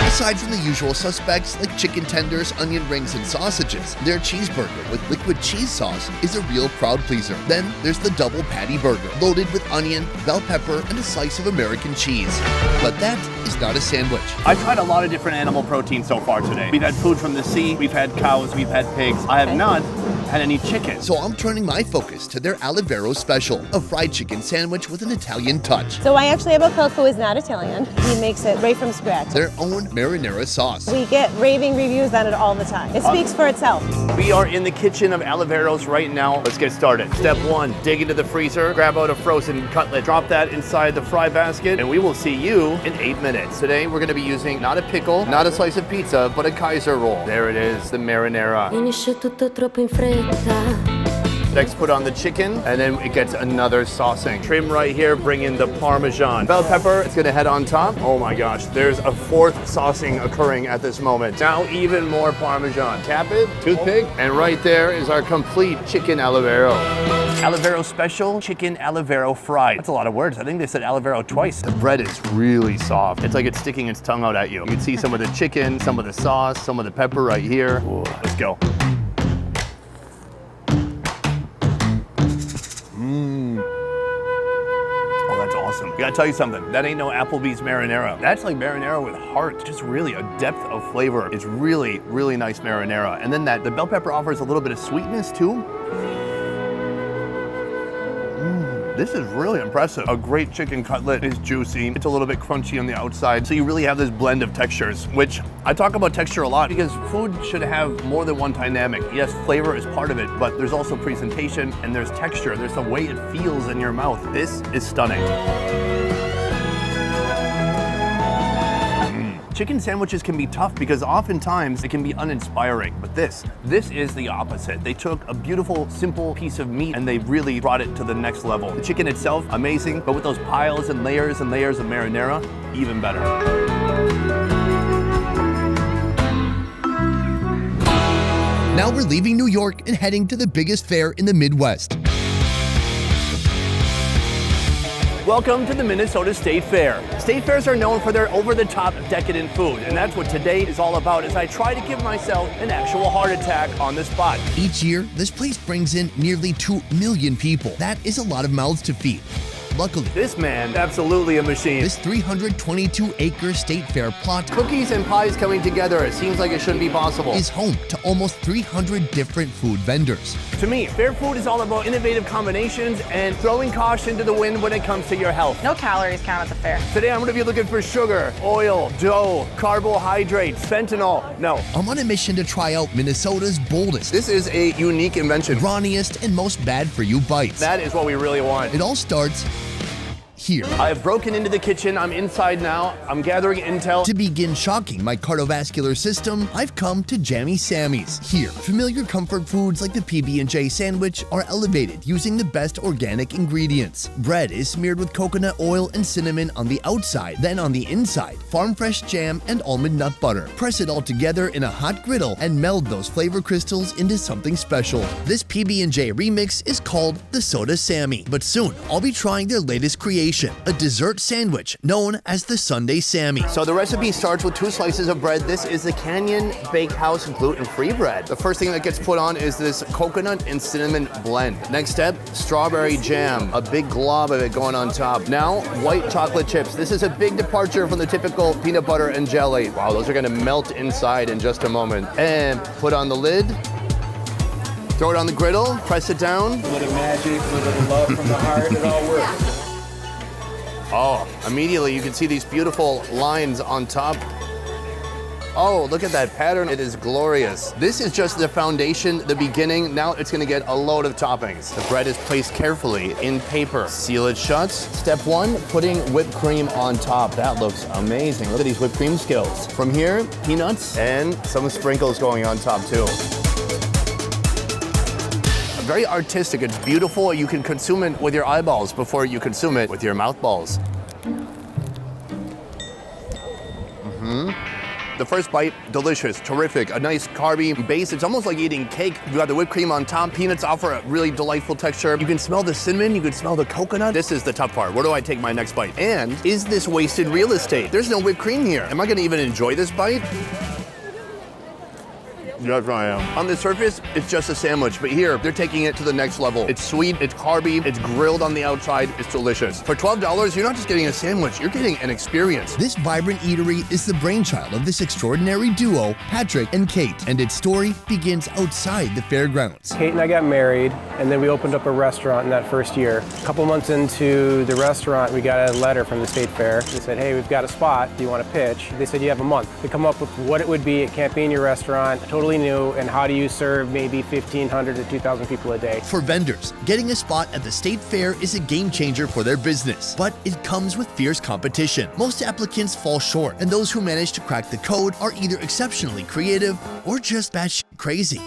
Aside from the usual suspects like chicken tenders, onion rings, and sausages, their cheeseburger with liquid cheese sauce is a real crowd pleaser. Then there's the double patty burger, loaded with onion, bell pepper, and a slice of American cheese. But that is not a sandwich. I've tried a lot of different animal protein so far today. We've had food from the sea, we've had cows, we've had pigs. I have not had any chicken. So I'm turning my focus to their Olivero special, a fried chicken sandwich with an Italian touch. So I actually have a cook who is not Italian. He makes it right from scratch. Their own marinara sauce. We get raving reviews on it all the time. It speaks for itself. We are in the kitchen of Oliveros right now. Let's get started. Step 1, dig into the freezer, grab out a frozen cutlet, drop that inside the fry basket, and we will see you in 8 minutes. Today, we're gonna be using not a pickle, not a slice of pizza, but a Kaiser roll. There it is, the marinara. Finisce tutto troppo in fretta. Next, put on the chicken, and then it gets another saucing. Trim right here, bring in the Parmesan. Bell pepper, it's gonna head on top. Oh my gosh, there's a 4th saucing occurring at this moment. Now even more Parmesan. Tap it, toothpick, and right there is our complete chicken Olivero. Olivero special, chicken Olivero fried. That's a lot of words. I think they said Olivero twice. The bread is really soft. It's like it's sticking its tongue out at you. You can see some of the chicken, some of the sauce, some of the pepper right here. Ooh, let's go. Oh, that's awesome. I gotta tell you something. That ain't no Applebee's marinara. That's like marinara with heart. Just really a depth of flavor. It's really, really nice marinara. And then the bell pepper offers a little bit of sweetness too. This is really impressive. A great chicken cutlet is juicy. It's a little bit crunchy on the outside. So you really have this blend of textures, which I talk about texture a lot because food should have more than one dynamic. Yes, flavor is part of it, but there's also presentation and there's texture. There's the way it feels in your mouth. This is stunning. Chicken sandwiches can be tough because oftentimes it can be uninspiring, but this is the opposite. They took a beautiful, simple piece of meat and they really brought it to the next level. The chicken itself, amazing, but with those piles and layers of marinara, even better. Now we're leaving New York and heading to the biggest fair in the Midwest. Welcome to the Minnesota State Fair. State fairs are known for their over-the-top decadent food, and that's what today is all about as I try to give myself an actual heart attack on the spot. Each year, this place brings in nearly 2 million people. That is a lot of mouths to feed. Luckily, This man, absolutely a machine. this 322-acre state fair plot Cookies and pies coming together, it seems like it shouldn't be possible. is home to almost 300 different food vendors. To me, fair food is all about innovative combinations and throwing caution to the wind when it comes to your health. No calories count at the fair. Today I'm gonna be looking for sugar, oil, dough, carbohydrates, fentanyl. No, I'm on a mission to try out Minnesota's boldest, this is a unique invention. brawniest, and most bad-for-you bites. That is what we really want. It all starts here. I have broken into the kitchen, I'm inside now, I'm gathering intel. To begin shocking my cardiovascular system, I've come to Jammy Sammy's. Here, familiar comfort foods like the PB&J sandwich are elevated using the best organic ingredients. Bread is smeared with coconut oil and cinnamon on the outside, then on the inside, farm fresh jam and almond nut butter. Press it all together in a hot griddle and meld those flavor crystals into something special. This PB&J remix is called the Soda Sammy, but soon I'll be trying their latest creation, a dessert sandwich known as the Sunday Sammy. So the recipe starts with 2 slices of bread. This is the Canyon Bakehouse gluten-free bread. The first thing that gets put on is this coconut and cinnamon blend. Next step, strawberry jam, a big glob of it going on top. Now, white chocolate chips. This is a big departure from the typical peanut butter and jelly. Wow, those are gonna melt inside in just a moment. And put on the lid. Throw it on the griddle, press it down. A little magic, a little love from the heart, it all works. Oh, immediately you can see these beautiful lines on top. Oh, look at that pattern. It is glorious. This is just the foundation, the beginning. Now it's gonna get a load of toppings. The bread is placed carefully in paper. Seal it shut. Step 1, putting whipped cream on top. That looks amazing. Look at these whipped cream skills. From here, peanuts and some sprinkles going on top too. Very artistic, it's beautiful. You can consume it with your eyeballs before you consume it with your mouth balls. The first bite, delicious, terrific, a nice carby base. It's almost like eating cake. You got the whipped cream on top. Peanuts offer a really delightful texture. You can smell the cinnamon, you can smell the coconut. This is the tough part. Where do I take my next bite? And is this wasted real estate? There's no whipped cream here. Am I gonna even enjoy this bite? Yes, I am. On the surface, it's just a sandwich, but here, they're taking it to the next level. It's sweet, it's carby, it's grilled on the outside, it's delicious. For $12, you're not just getting a sandwich, you're getting an experience. This vibrant eatery is the brainchild of this extraordinary duo, Patrick and Kate, and its story begins outside the fairgrounds. Kate and I got married, and then we opened up a restaurant in that first year. A couple months into the restaurant, we got a letter from the state fair. They said, hey, we've got a spot, do you want to pitch? They said, you have a month to come up with what it would be. It can't be in your restaurant, totally new, and how do you serve maybe 1,500 to 2,000 people a day. For vendors, getting a spot at the state fair is a game changer for their business, but it comes with fierce competition. Most applicants fall short, and those who manage to crack the code are either exceptionally creative or just batshit crazy.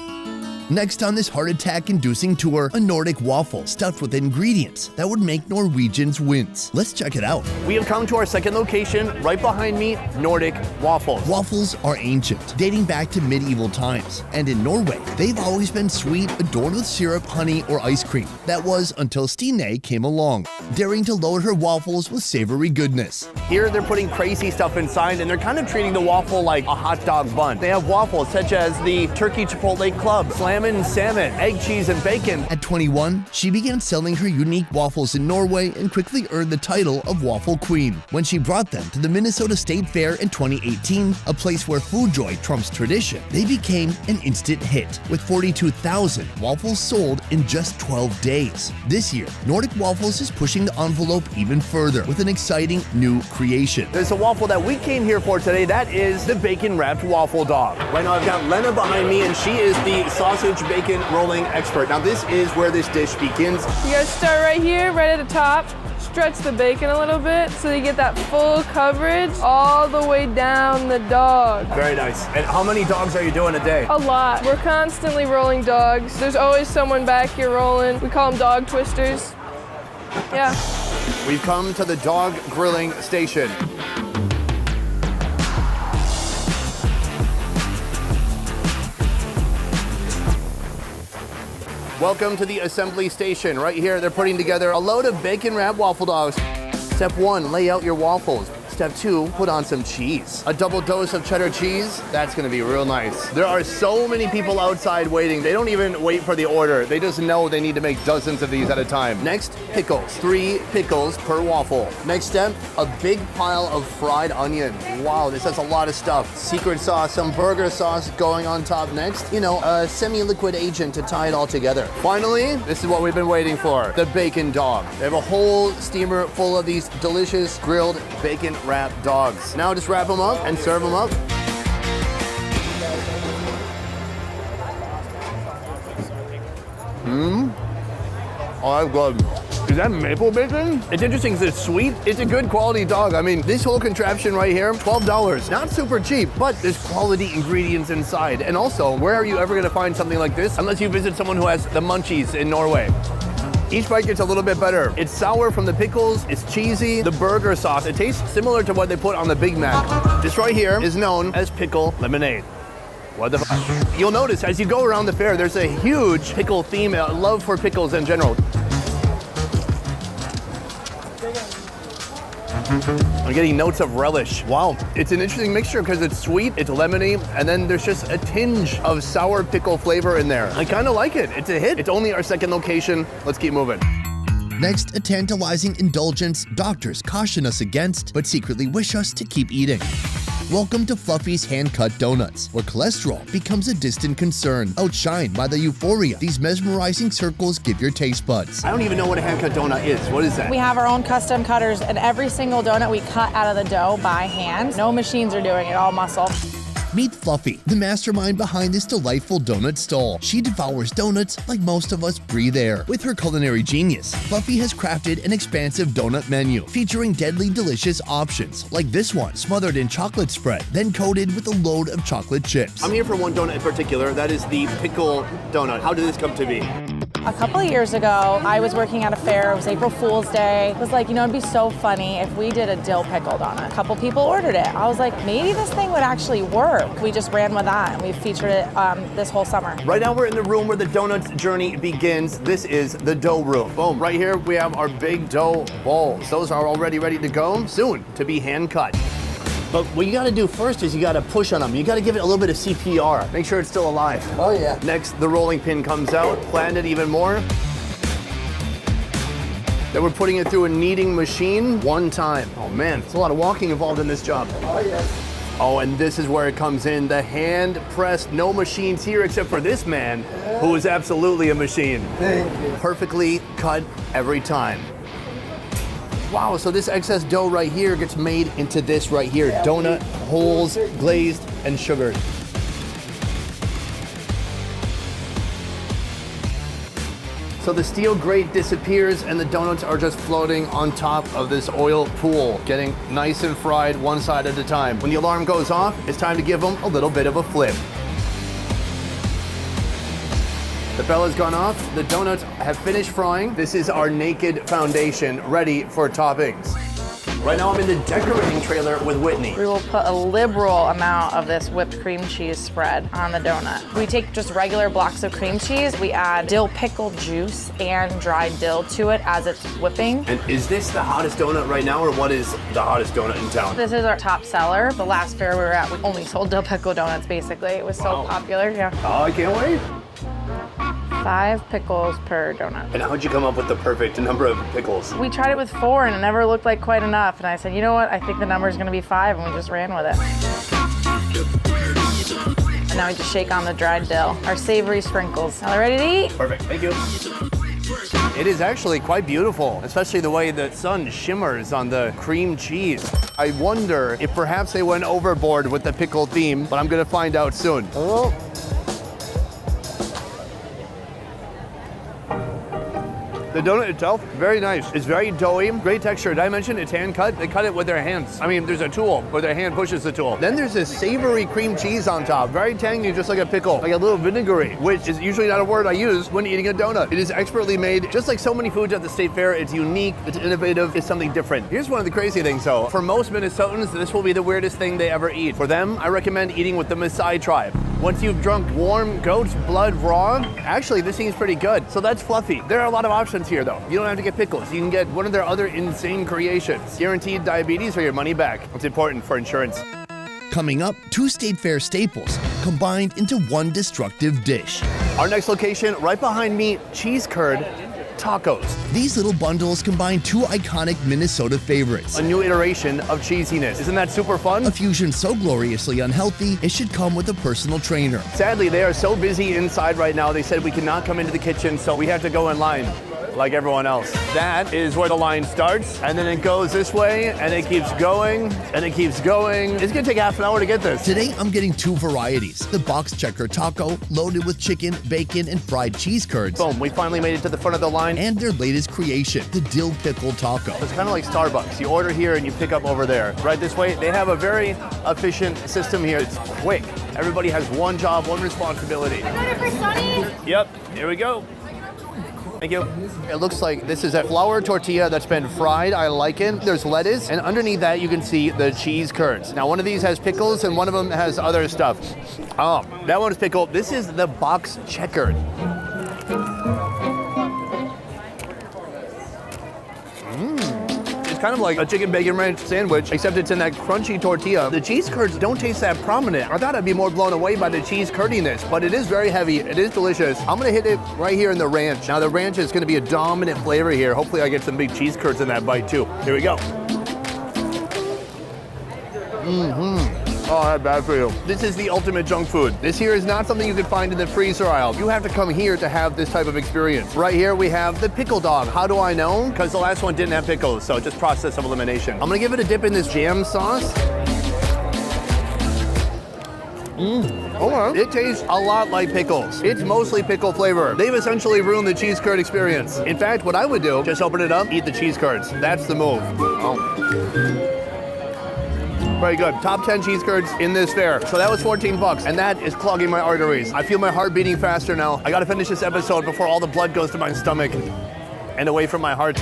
Next on this heart attack-inducing tour, a Nordic waffle stuffed with ingredients that would make Norwegians wince. Let's check it out. We have come to our second location, right behind me, Nordic Waffles. Waffles are ancient, dating back to medieval times, and in Norway, they've always been sweet, adorned with syrup, honey, or ice cream. That was until Stine came along, daring to load her waffles with savory goodness. Here they're putting crazy stuff inside, and they're kind of treating the waffle like a hot dog bun. They have waffles such as the Turkey Chipotle Club, Slammin' Salmon, egg, cheese, and bacon. At 21, she began selling her unique waffles in Norway and quickly earned the title of Waffle Queen. When she brought them to the Minnesota State Fair in 2018, a place where food joy trumps tradition, they became an instant hit, with 42,000 waffles sold in just 12 days. This year, Nordic Waffles is pushing the envelope even further with an exciting new creation. There's a waffle that we came here for today. That is the bacon-wrapped waffle dog. Right now I've got Lena behind me, and she is the sausage Vintage bacon rolling expert. Now this is where this dish begins. You guys start right here, right at the top. Stretch the bacon a little bit so you get that full coverage all the way down the dog. Very nice. And how many dogs are you doing a day? A lot. We're constantly rolling dogs. There's always someone back here rolling. We call them dog twisters. Yeah. We've come to the dog grilling station. Welcome to the assembly station. Right here, they're putting together a load of bacon wrap waffle dogs. Step 1, lay out your waffles. Step 2, put on some cheese. A double dose of cheddar cheese, that's gonna be real nice. There are so many people outside waiting. They don't even wait for the order. They just know they need to make dozens of these at a time. Next, pickles. 3 pickles per waffle. Next step, a big pile of fried onion. Wow, this has a lot of stuff. Secret sauce, some burger sauce going on top next. You know, a semi-liquid agent to tie it all together. Finally, this is what we've been waiting for, the bacon dog. They have a whole steamer full of these delicious grilled bacon wrap dogs. Now just wrap them up and serve them up. Oh, that's good. Is that maple bacon? It's interesting because it's sweet. It's a good quality dog. I mean, this whole contraption right here, $12. Not super cheap, but there's quality ingredients inside. And also, where are you ever gonna find something like this unless you visit someone who has the munchies in Norway? Each bite gets a little bit better. It's sour from the pickles, it's cheesy. The burger sauce, it tastes similar to what they put on the Big Mac. This right here is known as pickle lemonade. What the f? You'll notice as you go around the fair, there's a huge pickle theme, love for pickles in general. I'm getting notes of relish. Wow, it's an interesting mixture because it's sweet, it's lemony, and then there's just a tinge of sour pickle flavor in there. I kind of like it. It's a hit. It's only our second location. Let's keep moving. Next, a tantalizing indulgence doctors caution us against, but secretly wish us to keep eating. Welcome to Fluffy's Hand-Cut Donuts, where cholesterol becomes a distant concern, outshined by the euphoria these mesmerizing circles give your taste buds. I don't even know what a hand-cut donut is. What is that? We have our own custom cutters, and every single donut we cut out of the dough by hand. No machines are doing it, all muscle. Meet Fluffy, the mastermind behind this delightful donut stall. She devours donuts like most of us breathe air. With her culinary genius, Fluffy has crafted an expansive donut menu featuring deadly delicious options like this one, smothered in chocolate spread, then coated with a load of chocolate chips. I'm here for one donut in particular. That is the pickle donut. How did this come to be? A couple of years ago, I was working at a fair. It was April Fool's Day. It was like, you know, it'd be so funny if we did a dill pickle donut. A couple people ordered it. I was like, maybe this thing would actually work. We just ran with that, and we featured it this whole summer. Right now we're in the room where the donuts journey begins. This is the dough room. Boom, right here we have our big dough balls. Those are already ready to go, soon to be hand cut. But what you gotta do first is you gotta push on them. You gotta give it a little bit of CPR. Make sure it's still alive. Oh yeah. Next, the rolling pin comes out, flatten it even more. Then we're putting it through a kneading machine one time. Oh man, there's a lot of walking involved in this job. Oh yeah. Oh, and this is where it comes in, the hand pressed, no machines here except for this man, who is absolutely a machine. Thank you. Perfectly cut every time. Wow, so this excess dough right here gets made into this right here, donut, holes, glazed, and sugared. So the steel grate disappears and the donuts are just floating on top of this oil pool, getting nice and fried one side at a time. When the alarm goes off, it's time to give them a little bit of a flip. The bell has gone off, the donuts have finished frying. This is our naked foundation, ready for toppings. Right now I'm in the decorating trailer with Whitney. We will put a liberal amount of this whipped cream cheese spread on the donut. We take just regular blocks of cream cheese, we add dill pickle juice and dried dill to it as it's whipping. And is this the hottest donut right now, or what is the hottest donut in town? This is our top seller. The last fair we were at, we only sold dill pickle donuts basically. It was so popular, yeah. Oh, I can't wait. 5 pickles per donut. And how'd you come up with the perfect number of pickles? We tried it with 4 and it never looked like quite enough. And I said, you know what? I think the number is going to be 5, and we just ran with it. And now we just shake on the dried dill. Our savory sprinkles. Are they ready to eat? Perfect, thank you. It is actually quite beautiful, especially the way the sun shimmers on the cream cheese. I wonder if perhaps they went overboard with the pickle theme, but I'm gonna find out soon. Oh. The donut itself, very nice. It's very doughy, great texture. Did I mention it's hand cut? They cut it with their hands. I mean, there's a tool where their hand pushes the tool. Then there's this savory cream cheese on top, very tangy, just like a pickle, like a little vinegary, which is usually not a word I use when eating a donut. It is expertly made, just like so many foods at the State Fair. It's unique, it's innovative, it's something different. Here's one of the crazy things though. For most Minnesotans, this will be the weirdest thing they ever eat. For them, I recommend eating with the Maasai tribe. Once you've drunk warm goat's blood raw, actually this seems pretty good. So that's fluffy. There are a lot of options here though. You don't have to get pickles. You can get one of their other insane creations. Guaranteed diabetes or your money back. It's important for insurance. Coming up, 2 State Fair staples combined into one destructive dish. Our next location, right behind me, cheese curd tacos. These little bundles combine 2 iconic Minnesota favorites. A new iteration of cheesiness. Isn't that super fun? A fusion so gloriously unhealthy, it should come with a personal trainer. Sadly, they are so busy inside right now, they said we cannot come into the kitchen, so we have to go in line like everyone else. That is where the line starts, and then it goes this way, and it keeps going, and it keeps going. It's gonna take half an hour to get this. Today, I'm getting 2 varieties. The box checker taco, loaded with chicken, bacon, and fried cheese curds. Boom, we finally made it to the front of the line. And their latest creation, the dill pickle taco. It's kind of like Starbucks. You order here and you pick up over there. Right this way, they have a very efficient system here. It's quick. Everybody has one job, one responsibility. For Sonny? Yep, here we go. Thank you. It looks like this is a flour tortilla that's been fried. I like it. There's lettuce, and underneath that you can see the cheese curds. Now one of these has pickles and one of them has other stuff. Oh, that one's pickle. This is the box checkered. It's kind of like a chicken bacon ranch sandwich, except it's in that crunchy tortilla. The cheese curds don't taste that prominent. I thought I'd be more blown away by the cheese curdiness, but it is very heavy. It is delicious. I'm gonna hit it right here in the ranch. Now the ranch is gonna be a dominant flavor here. Hopefully I get some big cheese curds in that bite too. Here we go. Oh, that's bad for you. This is the ultimate junk food. This here is not something you can find in the freezer aisle. You have to come here to have this type of experience. Right here we have the pickle dog. How do I know? Because the last one didn't have pickles, so just process of elimination. I'm gonna give it a dip in this jam sauce. It tastes a lot like pickles. It's mostly pickle flavor. They've essentially ruined the cheese curd experience. In fact, what I would do, just open it up, eat the cheese curds. That's the move. Oh. Very good. Top 10 cheese curds in this fair. So that was $14, and that is clogging my arteries. I feel my heart beating faster now. I gotta finish this episode before all the blood goes to my stomach and away from my heart.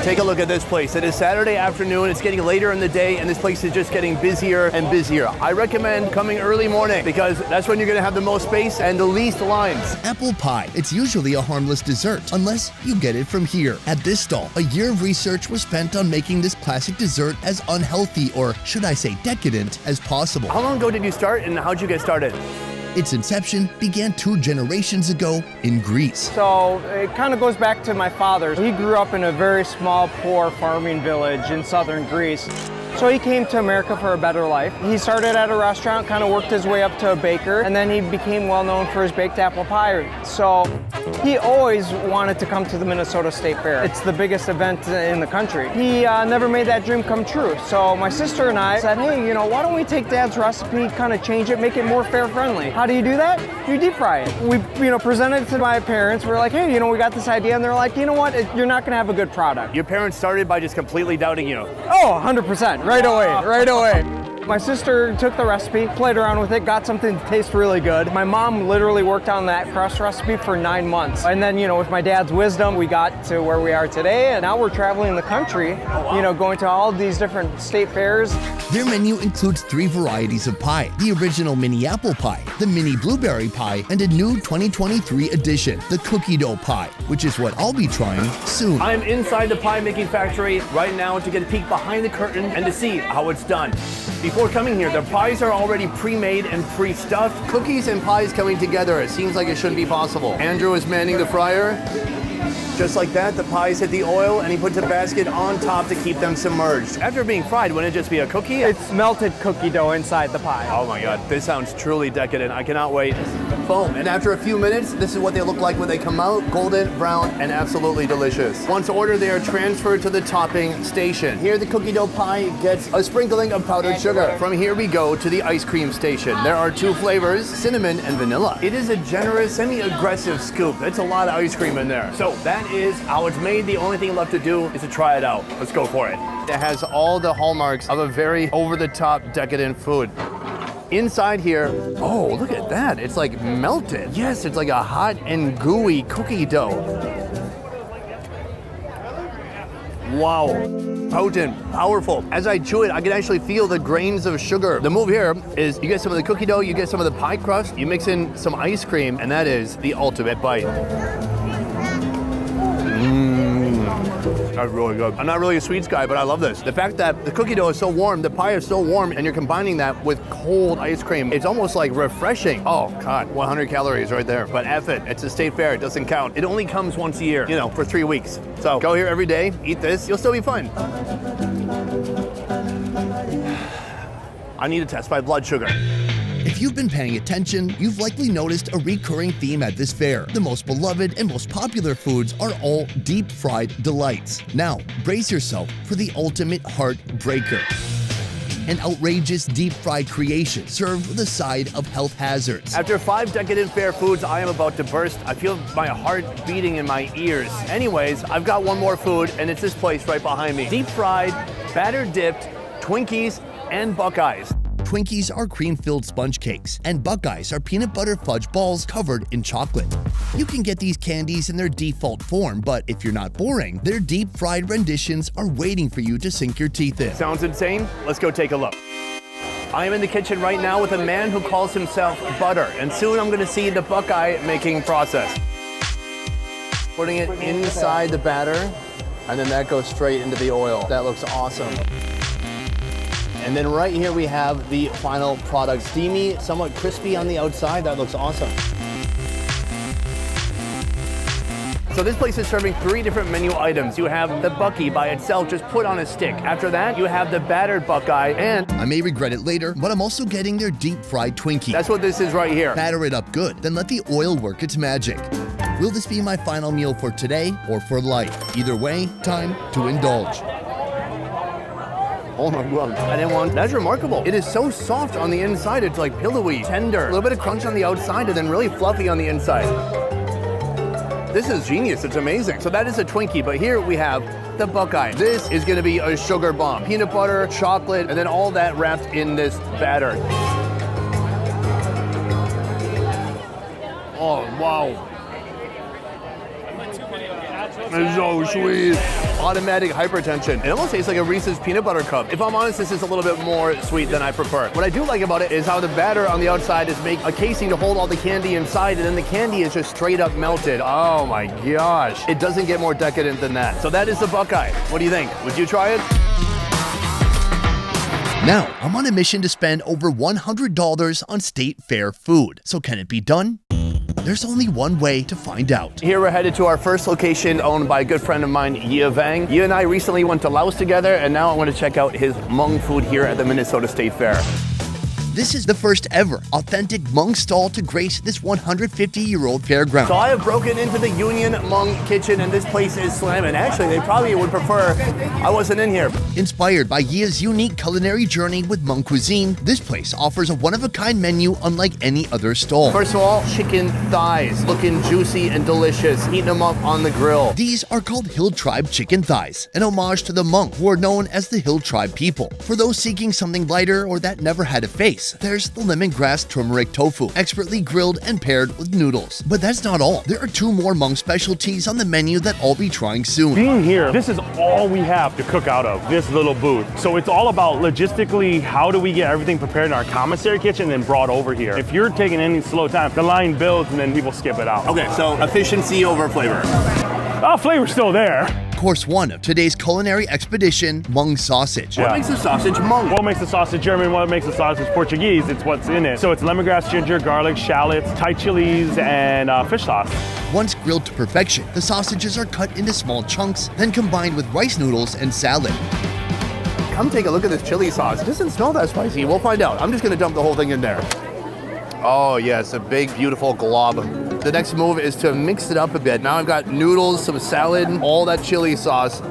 Take a look at this place. It is Saturday afternoon. It's getting later in the day, and this place is just getting busier and busier. I recommend coming early morning because that's when you're gonna have the most space and the least lines. Apple pie. It's usually a harmless dessert, unless you get it from here. At this stall, a year of research was spent on making this classic dessert as unhealthy, or should I say decadent, as possible. How long ago did you start, and how'd you get started? Its inception began 2 generations ago in Greece. So it kind of goes back to my father. He grew up in a very small, poor farming village in southern Greece. So he came to America for a better life. He started at a restaurant, kind of worked his way up to a baker, and then he became well known for his baked apple pie. So he always wanted to come to the Minnesota State Fair. It's the biggest event in the country. He never made that dream come true. So my sister and I said, hey, why don't we take Dad's recipe, kind of change it, make it more fair friendly. How do you do that? You deep fry it. We presented it to my parents. We're like, hey, we got this idea, and they're like, you know what? You're not gonna have a good product. Your parents started by just completely doubting you. Oh, 100%. Right away. My sister took the recipe, played around with it, got something to taste really good. My mom literally worked on that crust recipe for 9 months. And then, with my dad's wisdom, we got to where we are today, and now we're traveling the country, going to all of these different state fairs. Their menu includes 3 varieties of pie: the original mini apple pie, the mini blueberry pie, and a new 2023 edition, the cookie dough pie, which is what I'll be trying soon. I'm inside the pie making factory right now to get a peek behind the curtain and to see how it's done. Before coming here, the pies are already pre-made and pre-stuffed. Cookies and pies coming together. It seems like it shouldn't be possible. Andrew is manning the fryer. Just like that, the pies hit the oil, and he puts a basket on top to keep them submerged. After being fried, wouldn't it just be a cookie? It's melted cookie dough inside the pie. Oh my God, this sounds truly decadent. I cannot wait. Boom. And after a few minutes, this is what they look like when they come out. Golden, brown, and absolutely delicious. Once ordered, they are transferred to the topping station. Here, the cookie dough pie gets a sprinkling of powdered sugar. From here, we go to the ice cream station. There are 2 flavors, cinnamon and vanilla. It is a generous, semi-aggressive scoop. That's a lot of ice cream in there. So that is how it's made. The only thing left to do is to try it out. Let's go for it. It has all the hallmarks of a very over-the-top, decadent food. Inside here, oh, look at that. It's like melted. Yes, it's like a hot and gooey cookie dough. Wow, potent, powerful. As I chew it, I can actually feel the grains of sugar. The move here is you get some of the cookie dough, you get some of the pie crust, you mix in some ice cream, and that is the ultimate bite. That's really good. I'm not really a sweets guy, but I love this. The fact that the cookie dough is so warm, the pie is so warm, and you're combining that with cold ice cream, it's almost like refreshing. Oh God, 100 calories right there. But F it, it's a state fair, it doesn't count. It only comes once a year, you know, for 3 weeks. So go here every day, eat this, you'll still be fine. I need to test my blood sugar. If you've been paying attention, you've likely noticed a recurring theme at this fair. The most beloved and most popular foods are all deep-fried delights. Now, brace yourself for the ultimate heartbreaker. An outrageous deep-fried creation served with a side of health hazards. After 5 decadent fair foods, I am about to burst. I feel my heart beating in my ears. Anyways, I've got one more food, and it's this place right behind me. Deep-fried, batter-dipped Twinkies and Buckeyes. Twinkies are cream-filled sponge cakes, and Buckeyes are peanut butter fudge balls covered in chocolate. You can get these candies in their default form, but if you're not boring, their deep-fried renditions are waiting for you to sink your teeth in. Sounds insane? Let's go take a look. I am in the kitchen right now with a man who calls himself Butter, and soon I'm gonna see the Buckeye making process. Putting it inside the batter, and then that goes straight into the oil. That looks awesome. And then right here we have the final product. Steamy, somewhat crispy on the outside. That looks awesome. So this place is serving 3 different menu items. You have the Bucky by itself, just put on a stick. After that, you have the battered Buckeye, and I may regret it later, but I'm also getting their deep-fried Twinkie. That's what this is right here. Batter it up good, then let the oil work its magic. Will this be my final meal for today or for life? Either way, time to indulge. Oh my God, I didn't want, that's remarkable. It is so soft on the inside, it's like pillowy, tender, a little bit of crunch on the outside, and then really fluffy on the inside. This is genius, it's amazing. So that is a Twinkie, but here we have the Buckeye. This is gonna be a sugar bomb. Peanut butter, chocolate, and then all that wrapped in this batter. Oh, wow. It's so sweet. Automatic hypertension. It almost tastes like a Reese's peanut butter cup. If I'm honest, this is a little bit more sweet than I prefer. What I do like about it is how the batter on the outside is make a casing to hold all the candy inside, and then the candy is just straight up melted. Oh my gosh. It doesn't get more decadent than that. So that is the Buckeye. What do you think? Would you try it? Now, I'm on a mission to spend over $100 on state fair food. So can it be done? There's only one way to find out. Here we're headed to our first location owned by a good friend of mine, Yi Vang. Yi and I recently went to Laos together, and now I want to check out his Hmong food here at the Minnesota State Fair. This is the first ever authentic Hmong stall to grace this 150-year-old fairground. So I have broken into the Union Hmong kitchen, and this place is slamming. Actually, they probably would prefer I wasn't in here. Inspired by Yi's unique culinary journey with Hmong cuisine, this place offers a one-of-a-kind menu unlike any other stall. First of all, chicken thighs, looking juicy and delicious, heating them up on the grill. These are called Hill Tribe chicken thighs, an homage to the Hmong, who are known as the Hill Tribe people. For those seeking something lighter or that never had a face, there's the lemongrass turmeric tofu, expertly grilled and paired with noodles. But that's not all. There are 2 more Hmong specialties on the menu that I'll be trying soon. Being here, this is all we have to cook out of, this little booth. So it's all about logistically, how do we get everything prepared in our commissary kitchen and brought over here. If you're taking any slow time, the line builds and then people skip it out. Okay, so efficiency over flavor. Oh, flavor's still there. Course 1 of today's culinary expedition, Hmong sausage. What makes the sausage Hmong? What makes the sausage German? What makes the sausage Portuguese? It's what's in it. So it's lemongrass, ginger, garlic, shallots, Thai chilies, and fish sauce. Once grilled to perfection, the sausages are cut into small chunks, then combined with rice noodles and salad. Come take a look at this chili sauce. It doesn't smell that spicy. We'll find out. I'm just gonna dump the whole thing in there. Oh yes, a big, beautiful glob. The next move is to mix it up a bit. Now I've got noodles, some salad, all that chili sauce.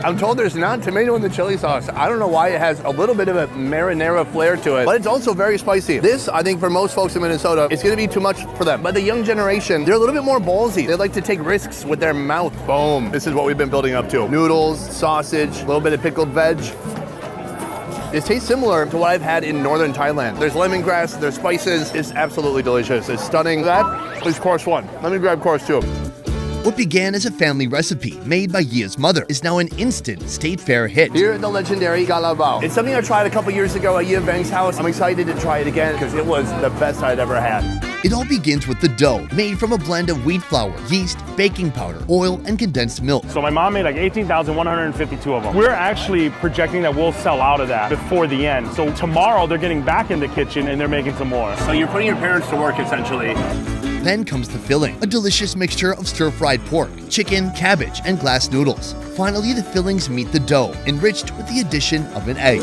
I'm told there's not tomato in the chili sauce. I don't know why. It has a little bit of a marinara flair to it, but it's also very spicy. This, I think for most folks in Minnesota, it's gonna be too much for them. But the young generation, they're a little bit more ballsy. They like to take risks with their mouth. Boom. This is what we've been building up to. Noodles, sausage, a little bit of pickled veg. It tastes similar to what I've had in northern Thailand. There's lemongrass, there's spices. It's absolutely delicious. It's stunning. That is course one. Let me grab course two. What began as a family recipe made by Yia's mother is now an instant state fair hit. Here at the legendary Galabao. It's something I tried a couple years ago at Yia Vang's house. I'm excited to try it again because it was the best I'd ever had. It all begins with the dough, made from a blend of wheat flour, yeast, baking powder, oil, and condensed milk. So my mom made like 18,152 of them. We're actually projecting that we'll sell out of that before the end. So tomorrow they're getting back in the kitchen and they're making some more. So you're putting your parents to work essentially. Then comes the filling, a delicious mixture of stir-fried pork, chicken, cabbage, and glass noodles. Finally, the fillings meet the dough, enriched with the addition of an egg.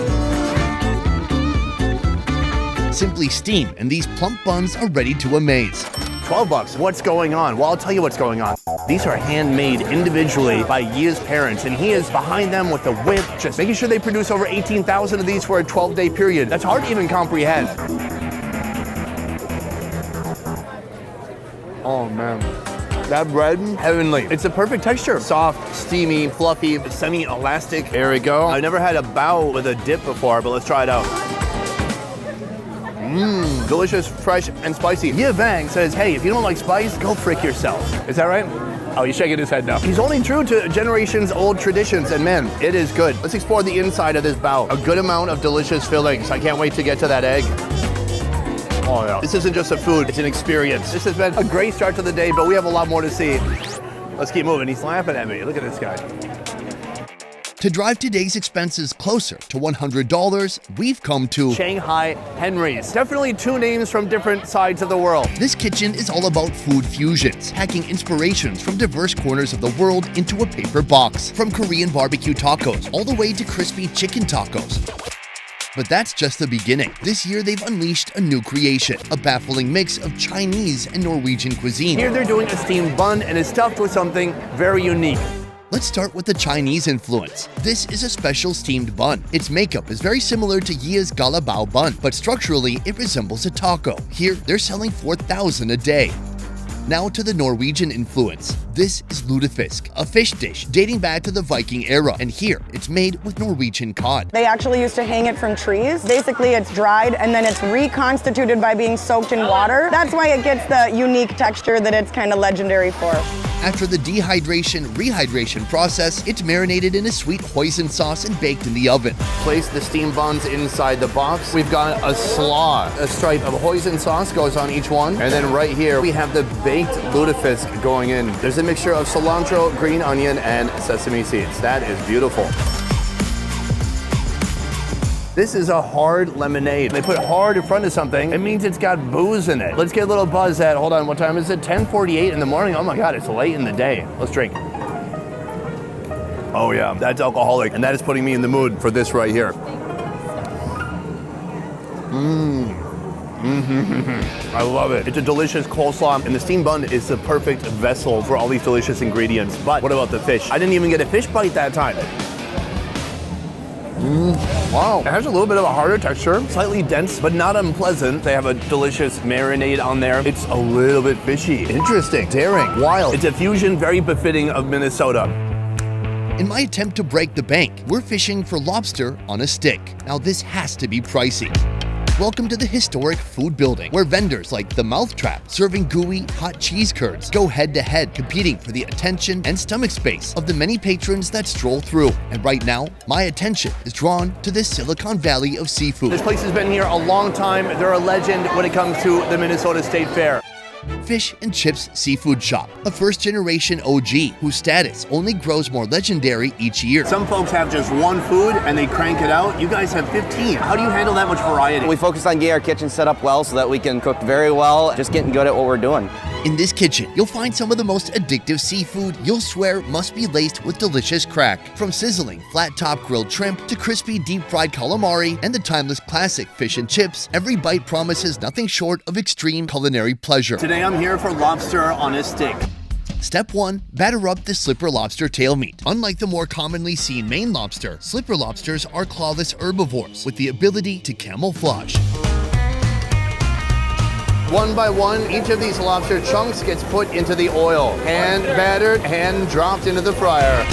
Simply steam, and these plump buns are ready to amaze. $12. What's going on? Well, I'll tell you what's going on. These are handmade individually by Yia's parents, and he is behind them with the whip, just making sure they produce over 18,000 of these for a 12-day period. That's hard to even comprehend. Oh man, that bread, heavenly. It's a perfect texture. Soft, steamy, fluffy, semi-elastic. There we go. I've never had a bao with a dip before, but let's try it out. Delicious, fresh, and spicy. Yia Vang says, hey, if you don't like spice, go frick yourself. Is that right? Oh, he's shaking his head now. He's holding true to generations old traditions, and man, it is good. Let's explore the inside of this bao. A good amount of delicious fillings. I can't wait to get to that egg. Oh yeah. This isn't just a food, it's an experience. This has been a great start to the day, but we have a lot more to see. Let's keep moving. He's laughing at me. Look at this guy. To drive today's expenses closer to $100, we've come to Shanghai Henry's. Definitely two names from different sides of the world. This kitchen is all about food fusions, hacking inspirations from diverse corners of the world into a paper box. From Korean barbecue tacos all the way to crispy chicken tacos. But that's just the beginning. This year, they've unleashed a new creation, a baffling mix of Chinese and Norwegian cuisine. Here they're doing a steamed bun and it's stuffed with something very unique. Let's start with the Chinese influence. This is a special steamed bun. Its makeup is very similar to Yia's Galabao bun, but structurally, it resembles a taco. Here, they're selling 4,000 a day. Now to the Norwegian influence. This is lutefisk, a fish dish dating back to the Viking era, and here it's made with Norwegian cod. They actually used to hang it from trees. Basically, it's dried and then it's reconstituted by being soaked in water. That's why it gets the unique texture that it's kind of legendary for. After the dehydration-rehydration process, it's marinated in a sweet hoisin sauce and baked in the oven. Place the steamed buns inside the box. We've got a slaw. A stripe of hoisin sauce goes on each one. And then right here, we have the baked lutefisk going in. There's a mixture of cilantro, green onion, and sesame seeds. That is beautiful. This is a hard lemonade. They put hard in front of something. It means it's got booze in it. Let's get a little buzz at, hold on, what time is it? 10:48 in the morning. Oh my God, it's late in the day. Let's drink. Oh yeah, that's alcoholic. And that is putting me in the mood for this right here. I love it. It's a delicious coleslaw, and the steamed bun is the perfect vessel for all these delicious ingredients. But what about the fish? I didn't even get a fish bite that time. Wow, it has a little bit of a harder texture, slightly dense, but not unpleasant. They have a delicious marinade on there. It's a little bit fishy. Interesting, daring, wild. It's a fusion very befitting of Minnesota. In my attempt to break the bank, we're fishing for lobster on a stick. Now this has to be pricey. Welcome to the historic food building, where vendors like The Mouthtrap, serving gooey, hot cheese curds, go head-to-head competing for the attention and stomach space of the many patrons that stroll through. And right now, my attention is drawn to this Silicon Valley of seafood. This place has been here a long time. They're a legend when it comes to the Minnesota State Fair. Fish and Chips Seafood Shop, a first-generation OG whose status only grows more legendary each year. Some folks have just one food and they crank it out. You guys have 15. How do you handle that much variety? We focus on getting our kitchen set up well so that we can cook very well, just getting good at what we're doing. In this kitchen, you'll find some of the most addictive seafood you'll swear must be laced with delicious crack. From sizzling flat-top grilled shrimp to crispy deep-fried calamari and the timeless classic fish and chips, every bite promises nothing short of extreme culinary pleasure. Today I'm here for lobster on a stick. Step 1. Batter up the slipper lobster tail meat. Unlike the more commonly seen Maine lobster, slipper lobsters are clawless herbivores with the ability to camouflage. One by one, each of these lobster chunks gets put into the oil. Hand battered, hand dropped into the fryer.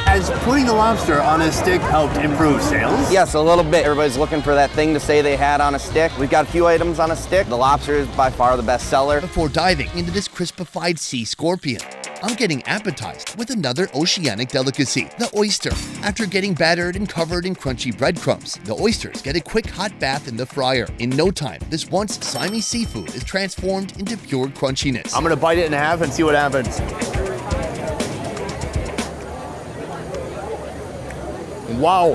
Has putting the lobster on a stick helped improve sales? Yes, a little bit. Everybody's looking for that thing to say they had on a stick. We've got a few items on a stick. The lobster is by far the best seller. Before diving into this crispified sea scorpion, I'm getting appetized with another oceanic delicacy, the oyster. After getting battered and covered in crunchy breadcrumbs, the oysters get a quick hot bath in the fryer. In no time, this once slimy seafood is transformed into pure crunchiness. I'm gonna bite it in half and see what happens. Wow.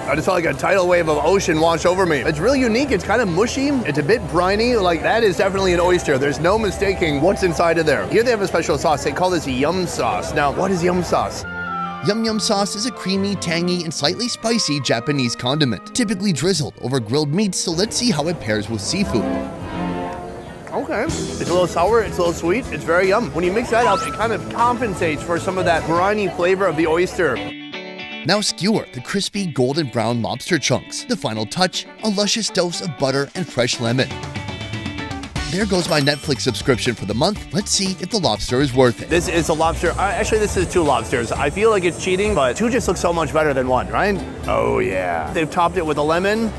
I just felt like a tidal wave of ocean wash over me. It's really unique. It's kind of mushy. It's a bit briny. Like, that is definitely an oyster. There's no mistaking what's inside of there. Here they have a special sauce. They call this yum sauce. Now, what is yum sauce? Yum Yum sauce is a creamy, tangy, and slightly spicy Japanese condiment, typically drizzled over grilled meats, so let's see how it pairs with seafood. Okay. It's a little sour, it's a little sweet, it's very yum. When you mix that up, it kind of compensates for some of that briny flavor of the oyster. Now skewer the crispy golden brown lobster chunks. The final touch, a luscious dose of butter and fresh lemon. There goes my Netflix subscription for the month. Let's see if the lobster is worth it. This is a lobster. Actually, this is two lobsters. I feel like it's cheating, but two just looks so much better than one, right? Oh yeah. They've topped it with a lemon.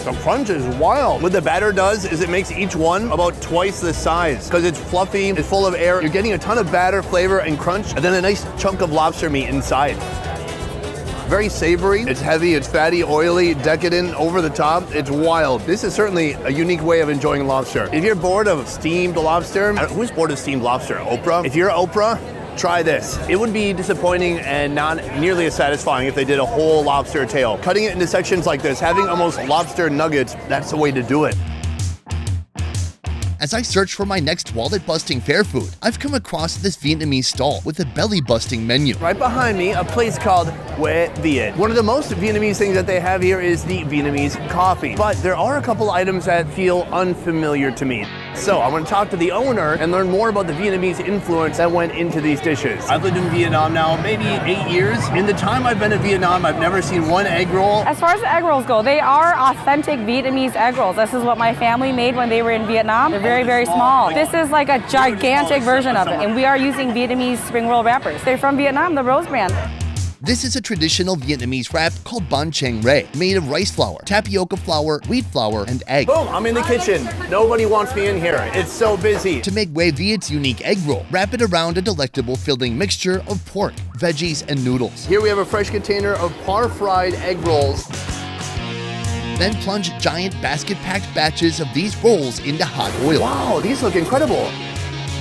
The crunch is wild. What the batter does is it makes each one about twice the size because it's fluffy, it's full of air. You're getting a ton of batter, flavor, and crunch, and then a nice chunk of lobster meat inside. Very savory, it's heavy, it's fatty, oily, decadent, over the top. It's wild. This is certainly a unique way of enjoying lobster. If you're bored of steamed lobster, who's bored of steamed lobster? Oprah? If you're Oprah, try this. It would be disappointing and not nearly as satisfying if they did a whole lobster tail. Cutting it into sections like this, having almost lobster nuggets, that's the way to do it. As I search for my next wallet-busting fair food, I've come across this Vietnamese stall with a belly-busting menu. Right behind me, a place called Hue Viet. One of the most Vietnamese things that they have here is the Vietnamese coffee. But there are a couple items that feel unfamiliar to me. So I want to talk to the owner and learn more about the Vietnamese influence that went into these dishes. I've lived in Vietnam now maybe 8 years. In the time I've been in Vietnam, I've never seen one egg roll. As far as the egg rolls go, they are authentic Vietnamese egg rolls. This is what my family made when they were in Vietnam. They're very, very small. This is like a gigantic version of it. And we are using Vietnamese spring roll wrappers. They're from Vietnam, the Rose brand. This is a traditional Vietnamese wrap called bánh chang rê, made of rice flour, tapioca flour, wheat flour, and egg. Boom, I'm in the kitchen. Nobody wants me in here. It's so busy. To make Hue Viet's unique egg roll, wrap it around a delectable filling mixture of pork, veggies, and noodles. Here we have a fresh container of par-fried egg rolls. Then plunge giant basket-packed batches of these rolls into hot oil. Wow, these look incredible.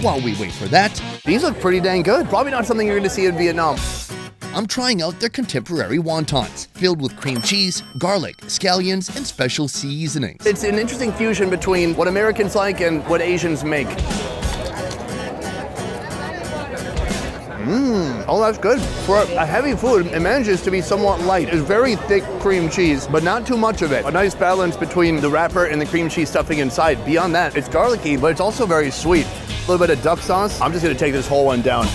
While we wait for that, these look pretty dang good. Probably not something you're going to see in Vietnam. I'm trying out their contemporary wontons, filled with cream cheese, garlic, scallions, and special seasonings. It's an interesting fusion between what Americans like and what Asians make. Oh, that's good. For a heavy food, it manages to be somewhat light. It's very thick cream cheese, but not too much of it. A nice balance between the wrapper and the cream cheese stuffing inside. Beyond that, it's garlicky, but it's also very sweet. A little bit of duck sauce. I'm just gonna take this whole one down.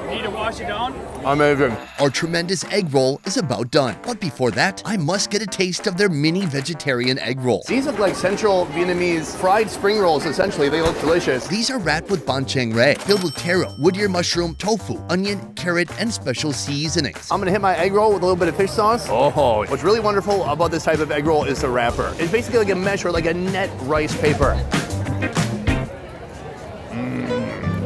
Need to wash it down? Amazing. Our tremendous egg roll is about done. But before that, I must get a taste of their mini vegetarian egg roll. These look like central Vietnamese fried spring rolls, essentially. They look delicious. These are wrapped with bánh chang rê, filled with taro, wood ear mushroom, tofu, onion, carrot, and special seasonings. I'm gonna hit my egg roll with a little bit of fish sauce. Oh, what's really wonderful about this type of egg roll is the wrapper. It's basically like a mesh or like a net rice paper.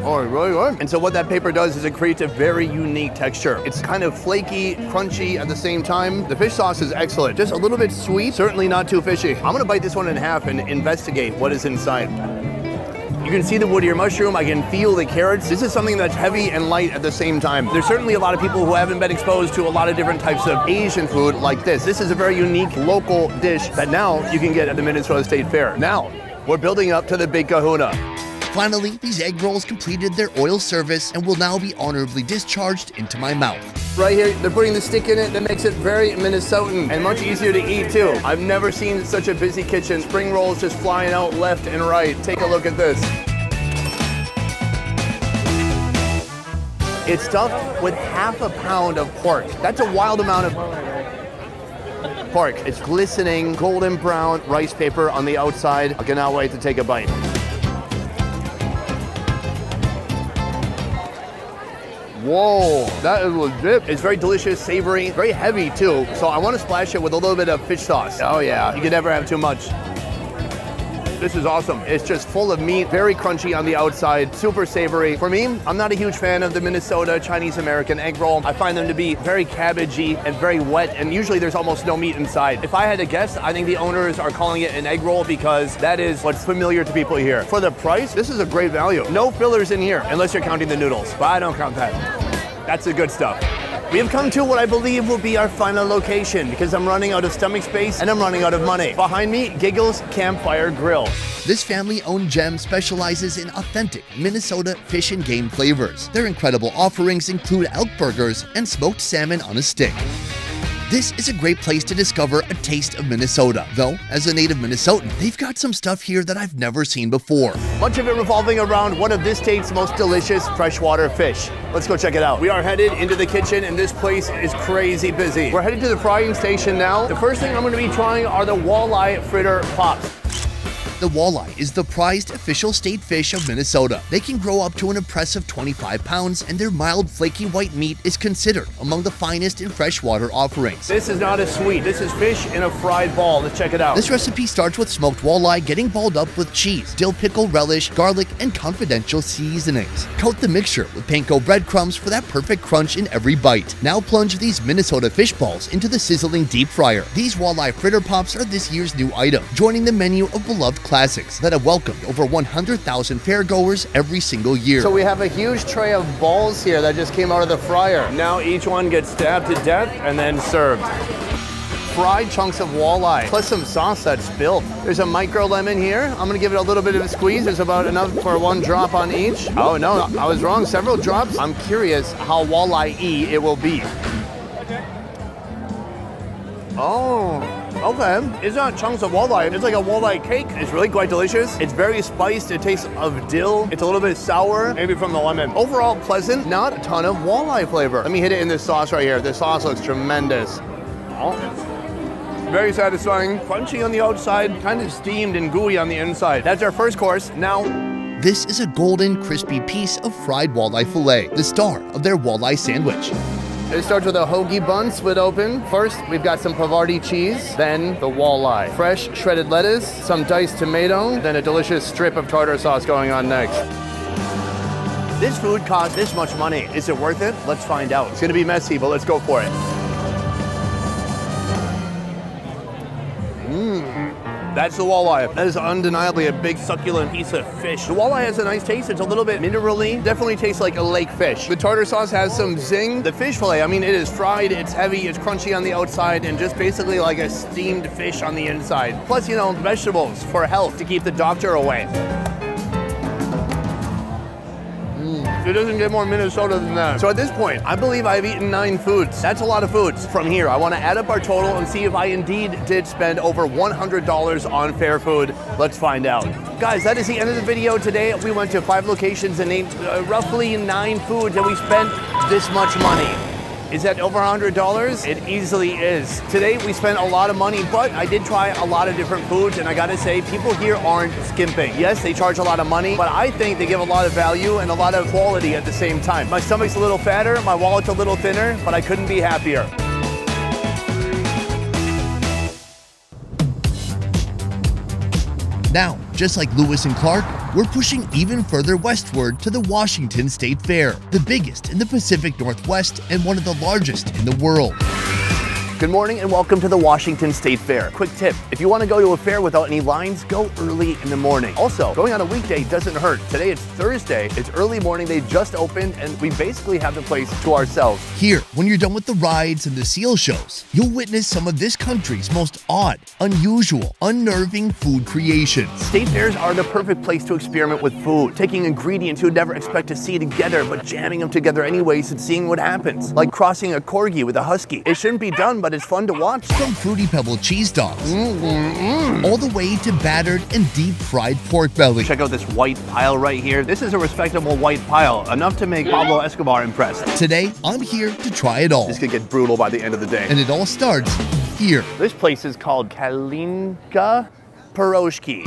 Oh, really good. And so what that paper does is it creates a very unique texture. It's kind of flaky, crunchy at the same time. The fish sauce is excellent. Just a little bit sweet, certainly not too fishy. I'm gonna bite this one in half and investigate what is inside. You can see the woodier mushroom, I can feel the carrots. This is something that's heavy and light at the same time. There's certainly a lot of people who haven't been exposed to a lot of different types of Asian food like this. This is a very unique local dish that now you can get at the Minnesota State Fair. Now, we're building up to the Big Kahuna. Finally, these egg rolls completed their oil service and will now be honorably discharged into my mouth. Right here, they're putting the stick in it that makes it very Minnesotan and much easier to eat too. I've never seen such a busy kitchen. Spring rolls just flying out left and right. Take a look at this. It's stuffed with half a pound of pork. That's a wild amount of pork. It's glistening, golden brown rice paper on the outside. I cannot wait to take a bite. Whoa, that is legit. It's very delicious, savory, very heavy too. So I want to splash it with a little bit of fish sauce. Oh yeah, you can never have too much. This is awesome. It's just full of meat, very crunchy on the outside, super savory. For me, I'm not a huge fan of the Minnesota Chinese American egg roll. I find them to be very cabbagey and very wet, and usually there's almost no meat inside. If I had to guess, I think the owners are calling it an egg roll because that is what's familiar to people here. For the price, this is a great value. No fillers in here, unless you're counting the noodles, but I don't count that. That's the good stuff. We have come to what I believe will be our final location because I'm running out of stomach space and I'm running out of money. Behind me, Giggles Campfire Grill. This family-owned gem specializes in authentic Minnesota fish and game flavors. Their incredible offerings include elk burgers and smoked salmon on a stick. This is a great place to discover a taste of Minnesota. Though, as a native Minnesotan, they've got some stuff here that I've never seen before. Much of it revolving around one of this state's most delicious freshwater fish. Let's go check it out. We are headed into the kitchen and this place is crazy busy. We're headed to the frying station now. The first thing I'm gonna be trying are the walleye fritter pops. The walleye is the prized official state fish of Minnesota. They can grow up to an impressive 25 pounds, and their mild, flaky white meat is considered among the finest in freshwater offerings. This is not a sweet. This is fish in a fried ball. Let's check it out. This recipe starts with smoked walleye getting balled up with cheese, dill pickle relish, garlic, and confidential seasonings. Coat the mixture with panko breadcrumbs for that perfect crunch in every bite. Now plunge these Minnesota fish balls into the sizzling deep fryer. These walleye fritter pops are this year's new item, joining the menu of beloved classics that have welcomed over 100,000 fairgoers every single year. So we have a huge tray of balls here that just came out of the fryer. Now each one gets stabbed to death and then served. Fried chunks of walleye, plus some sauce that's spilled. There's a micro lemon here. I'm gonna give it a little bit of a squeeze. There's about enough for one drop on each. Oh no, I was wrong, several drops. I'm curious how walleye-y it will be. Oh, okay. It's not chunks of walleye. It's like a walleye cake. It's really quite delicious. It's very spiced. It tastes of dill. It's a little bit sour, maybe from the lemon. Overall pleasant, not a ton of walleye flavor. Let me hit it in this sauce right here. This sauce looks tremendous. Oh. Very satisfying. Crunchy on the outside, kind of steamed and gooey on the inside. That's our first course. Now, this is a golden, crispy piece of fried walleye fillet, the star of their walleye sandwich. it starts with a hoagie bun split open. First, we've got some Havarti cheese, then the walleye. Fresh shredded lettuce, some diced tomato, then a delicious strip of tartar sauce going on next. This food costs this much money. Is it worth it? Let's find out. It's gonna be messy, but let's go for it. That's the walleye. That is undeniably a big succulent piece of fish. The walleye has a nice taste. It's a little bit minerally. Definitely tastes like a lake fish. The tartar sauce has some zing. The fish fillet, I mean, it is fried, it's heavy, it's crunchy on the outside, and just basically like a steamed fish on the inside. Plus, you know, vegetables for health to keep the doctor away. It doesn't get more Minnesota than that. So at this point, I believe I've eaten 9 foods. That's a lot of foods. From here, I want to add up our total and see if I indeed did spend over $100 on fair food. Let's find out. Guys, that is the end of the video today. We went to 5 locations and ate roughly 9 foods, and we spent this much money. Is that over $100? It easily is. Today we spent a lot of money, but I did try a lot of different foods, and I gotta say, people here aren't skimping. Yes, they charge a lot of money, but I think they give a lot of value and a lot of quality at the same time. My stomach's a little fatter, my wallet's a little thinner, but I couldn't be happier. Now, just like Lewis and Clark, we're pushing even further westward to the Washington State Fair, the biggest in the Pacific Northwest and one of the largest in the world. Good morning and welcome to the Washington State Fair. Quick tip, if you want to go to a fair without any lines, go early in the morning. Also, going on a weekday doesn't hurt. Today it's Thursday, it's early morning, they just opened, and we basically have the place to ourselves. Here, when you're done with the rides and the seal shows, you'll witness some of this country's most odd, unusual, unnerving food creations. State fairs are the perfect place to experiment with food, taking ingredients you'd never expect to see together, but jamming them together anyways and seeing what happens. Like crossing a corgi with a husky. It shouldn't be done, but it's fun to watch. From Fruity Pebble cheese dogs, all the way to battered and deep-fried pork belly. Check out this white pile right here. This is a respectable white pile, enough to make Pablo Escobar impressed. Today, I'm here to try it all. This could get brutal by the end of the day. And it all starts here. This place is called Kalinka Piroshki.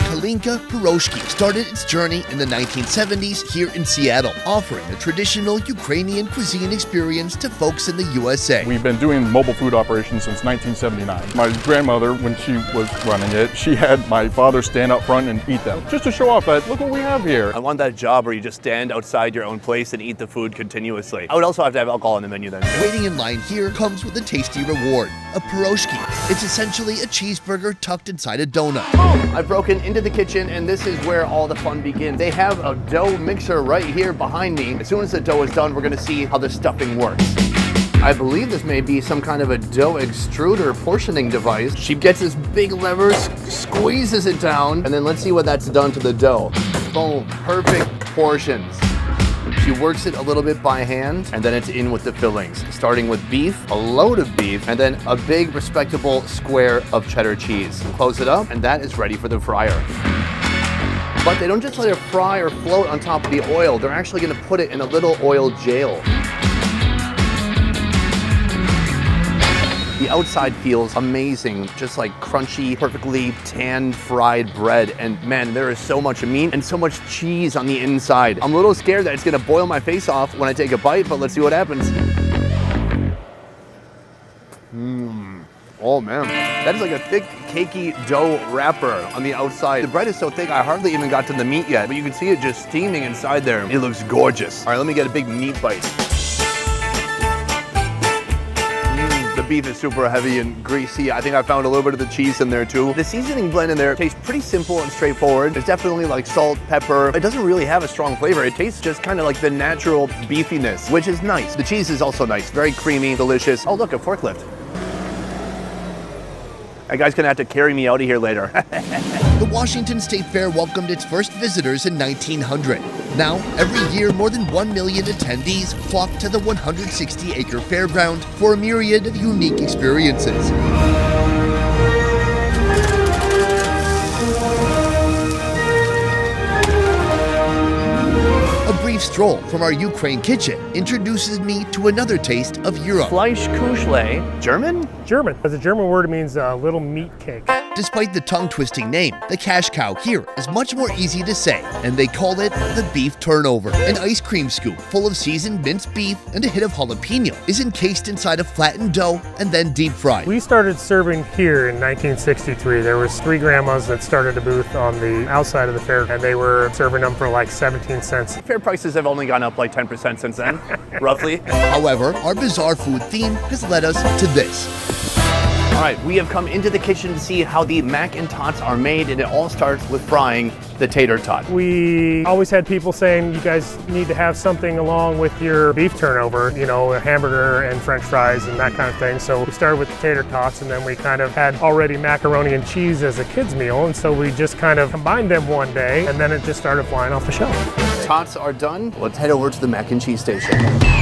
Kalinka Piroshki started its journey in the 1970s here in Seattle, offering a traditional Ukrainian cuisine experience to folks in the USA. We've been doing mobile food operations since 1979. My grandmother, when she was running it, she had my father stand up front and eat them, just to show off that, look what we have here. I want that job where you just stand outside your own place and eat the food continuously. I would also have to have alcohol on the menu then. Waiting in line here comes with a tasty reward, a piroshki. It's essentially a cheeseburger tucked inside a donut. I've broken into the kitchen and this is where all the fun begins. They have a dough mixer right here behind me. As soon as the dough is done, we're gonna see how the stuffing works. I believe this may be some kind of a dough extruder portioning device. She gets this big lever, squeezes it down, and then let's see what that's done to the dough. Boom, perfect portions. She works it a little bit by hand, and then it's in with the fillings, starting with beef, a load of beef, and then a big, respectable square of cheddar cheese. Close it up, and that is ready for the fryer. But they don't just let it fry or float on top of the oil. They're actually gonna put it in a little oil jail. The outside feels amazing, just like crunchy, perfectly tanned fried bread. And man, there is so much meat and so much cheese on the inside. I'm a little scared that it's gonna boil my face off when I take a bite, but let's see what happens. Oh man, that is like a thick, cakey dough wrapper on the outside. The bread is so thick, I hardly even got to the meat yet, but you can see it just steaming inside there. It looks gorgeous. All right, let me get a big meat bite. The beef is super heavy and greasy. I think I found a little bit of the cheese in there too. The seasoning blend in there tastes pretty simple and straightforward. It's definitely like salt, pepper. It doesn't really have a strong flavor. It tastes just kind of like the natural beefiness, which is nice. The cheese is also nice, very creamy, delicious. Oh look, a forklift. That guy's gonna have to carry me out of here later. The Washington State Fair welcomed its first visitors in 1900. Now, every year, more than 1 million attendees flock to the 160-acre fairground for a myriad of unique experiences. A brief stroll from our Ukraine kitchen introduces me to another taste of Europe. Fleischkuchle, German? German. As a German word, it means little meat cake. Despite the tongue-twisting name, the cash cow here is much more easy to say, and they call it the beef turnover. An ice cream scoop full of seasoned minced beef and a hit of jalapeno is encased inside a flattened dough and then deep fried. We started serving here in 1963. There was 3 grandmas that started a booth on the outside of the fair, and they were serving them for like 17 cents. Fair prices have only gone up like 10% since then, roughly. However, our bizarre food theme has led us to this. All right, we have come into the kitchen to see how the mac and tots are made, and it all starts with frying the tater tot. We always had people saying you guys need to have something along with your beef turnover, you know, a hamburger and french fries and that kind of thing. So we started with the tater tots, and then we kind of had already macaroni and cheese as a kid's meal, and so we just kind of combined them one day, and then it just started flying off the shelf. Tots are done. Let's head over to the mac and cheese station.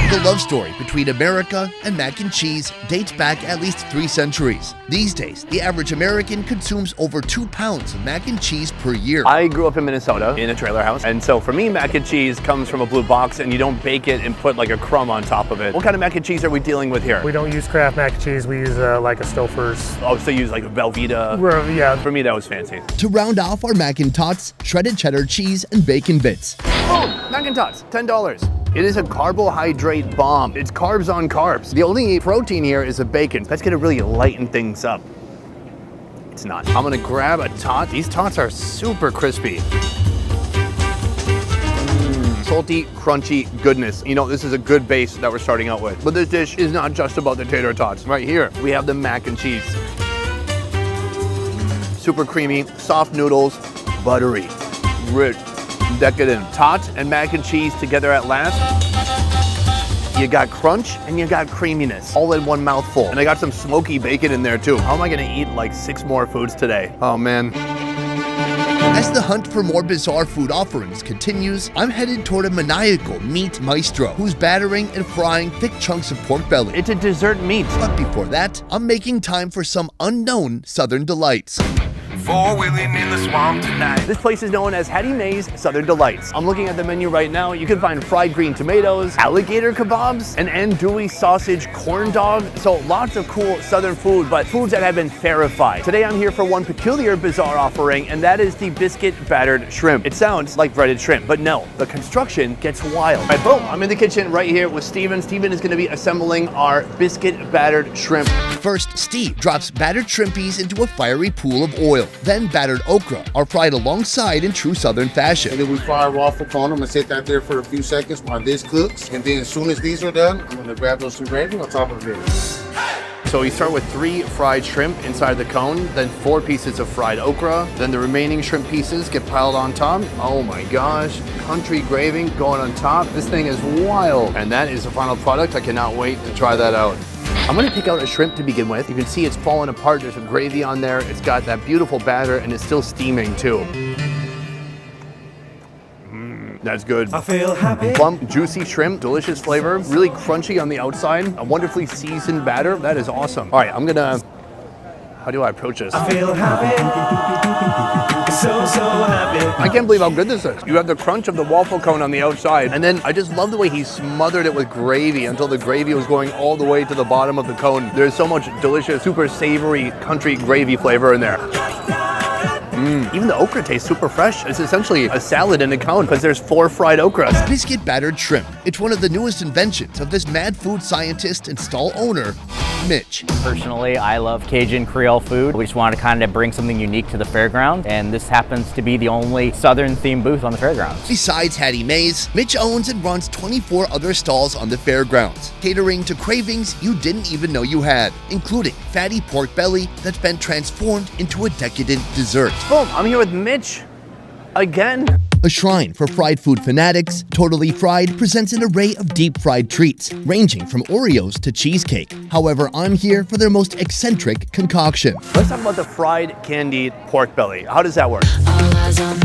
The love story between America and mac and cheese dates back at least 3 centuries. These days, the average American consumes over 2 pounds of mac and cheese per year. I grew up in Minnesota in a trailer house, and so for me, mac and cheese comes from a blue box, and you don't bake it and put like a crumb on top of it. What kind of mac and cheese are we dealing with here? We don't use Kraft mac and cheese. We use like a Stouffer's. Oh, so you use like a Velveeta? Yeah. For me, that was fancy. To round off our mac and tots, shredded cheddar cheese and bacon bits. Oh, mac and tots, $10. It is a carbohydrate bomb. It's carbs on carbs. The only protein here is a bacon. That's gonna really lighten things up. It's not. I'm gonna grab a tot. These tots are super crispy. Salty, crunchy goodness. You know, this is a good base that we're starting out with. But this dish is not just about the tater tots. Right here, we have the mac and cheese. Super creamy, soft noodles, buttery, rich, decadent. Tot and mac and cheese together at last. You got crunch and you got creaminess all in one mouthful. And I got some smoky bacon in there too. How am I gonna eat like 6 more foods today? Oh man. As the hunt for more bizarre food offerings continues, I'm headed toward a maniacal meat maestro who's battering and frying thick chunks of pork belly. It's a dessert meat. But before that, I'm making time for some unknown Southern delights. Four-wheeling in the swamp tonight. This place is known as Hattie Mae's Southern Delights. I'm looking at the menu right now. You can find fried green tomatoes, alligator kebabs, an andouille sausage corn dog. So lots of cool Southern food, but foods that have been fairified. Today I'm here for one peculiar, bizarre offering, and that is the biscuit battered shrimp. It sounds like breaded shrimp, but no, the construction gets wild. All right, boom, I'm in the kitchen right here with Steven. Steven is gonna be assembling our biscuit battered shrimp. First, Steve drops battered shrimpies into a fiery pool of oil. Then battered okra are fried alongside in true Southern fashion. And then we fry a waffle cone. I'm gonna sit that there for a few seconds while this cooks. And then as soon as these are done, I'm gonna grab those some gravy on top of it. So you start with 3 fried shrimp inside the cone, then 4 pieces of fried okra, then the remaining shrimp pieces get piled on top. Oh my gosh, country gravy going on top. This thing is wild. And that is the final product. I cannot wait to try that out. I'm gonna pick out a shrimp to begin with. You can see it's falling apart. There's some gravy on there. It's got that beautiful batter and it's still steaming too. That's good. I feel happy. Plump, juicy shrimp, delicious flavor, really crunchy on the outside, a wonderfully seasoned batter. That is awesome. All right, how do I approach this? I feel happy. So happy. I can't believe how good this is. You have the crunch of the waffle cone on the outside, and then I just love the way he smothered it with gravy until the gravy was going all the way to the bottom of the cone. There's so much delicious, super savory country gravy flavor in there. Even the okra tastes super fresh. It's essentially a salad in a cone because there's 4 fried okras. Biscuit battered shrimp. It's one of the newest inventions of this mad food scientist and stall owner, Mitch. Personally, I love Cajun Creole food. We just wanted to kind of bring something unique to the fairground, and this happens to be the only Southern themed booth on the fairgrounds. Besides Hattie Mae's, Mitch owns and runs 24 other stalls on the fairgrounds, catering to cravings you didn't even know you had, including fatty pork belly that's been transformed into a decadent dessert. Boom, I'm here with Mitch again. A shrine for fried food fanatics, Totally Fried presents an array of deep fried treats, ranging from Oreos to cheesecake. However, I'm here for their most eccentric concoction. Let's talk about the fried candied pork belly. How does that work?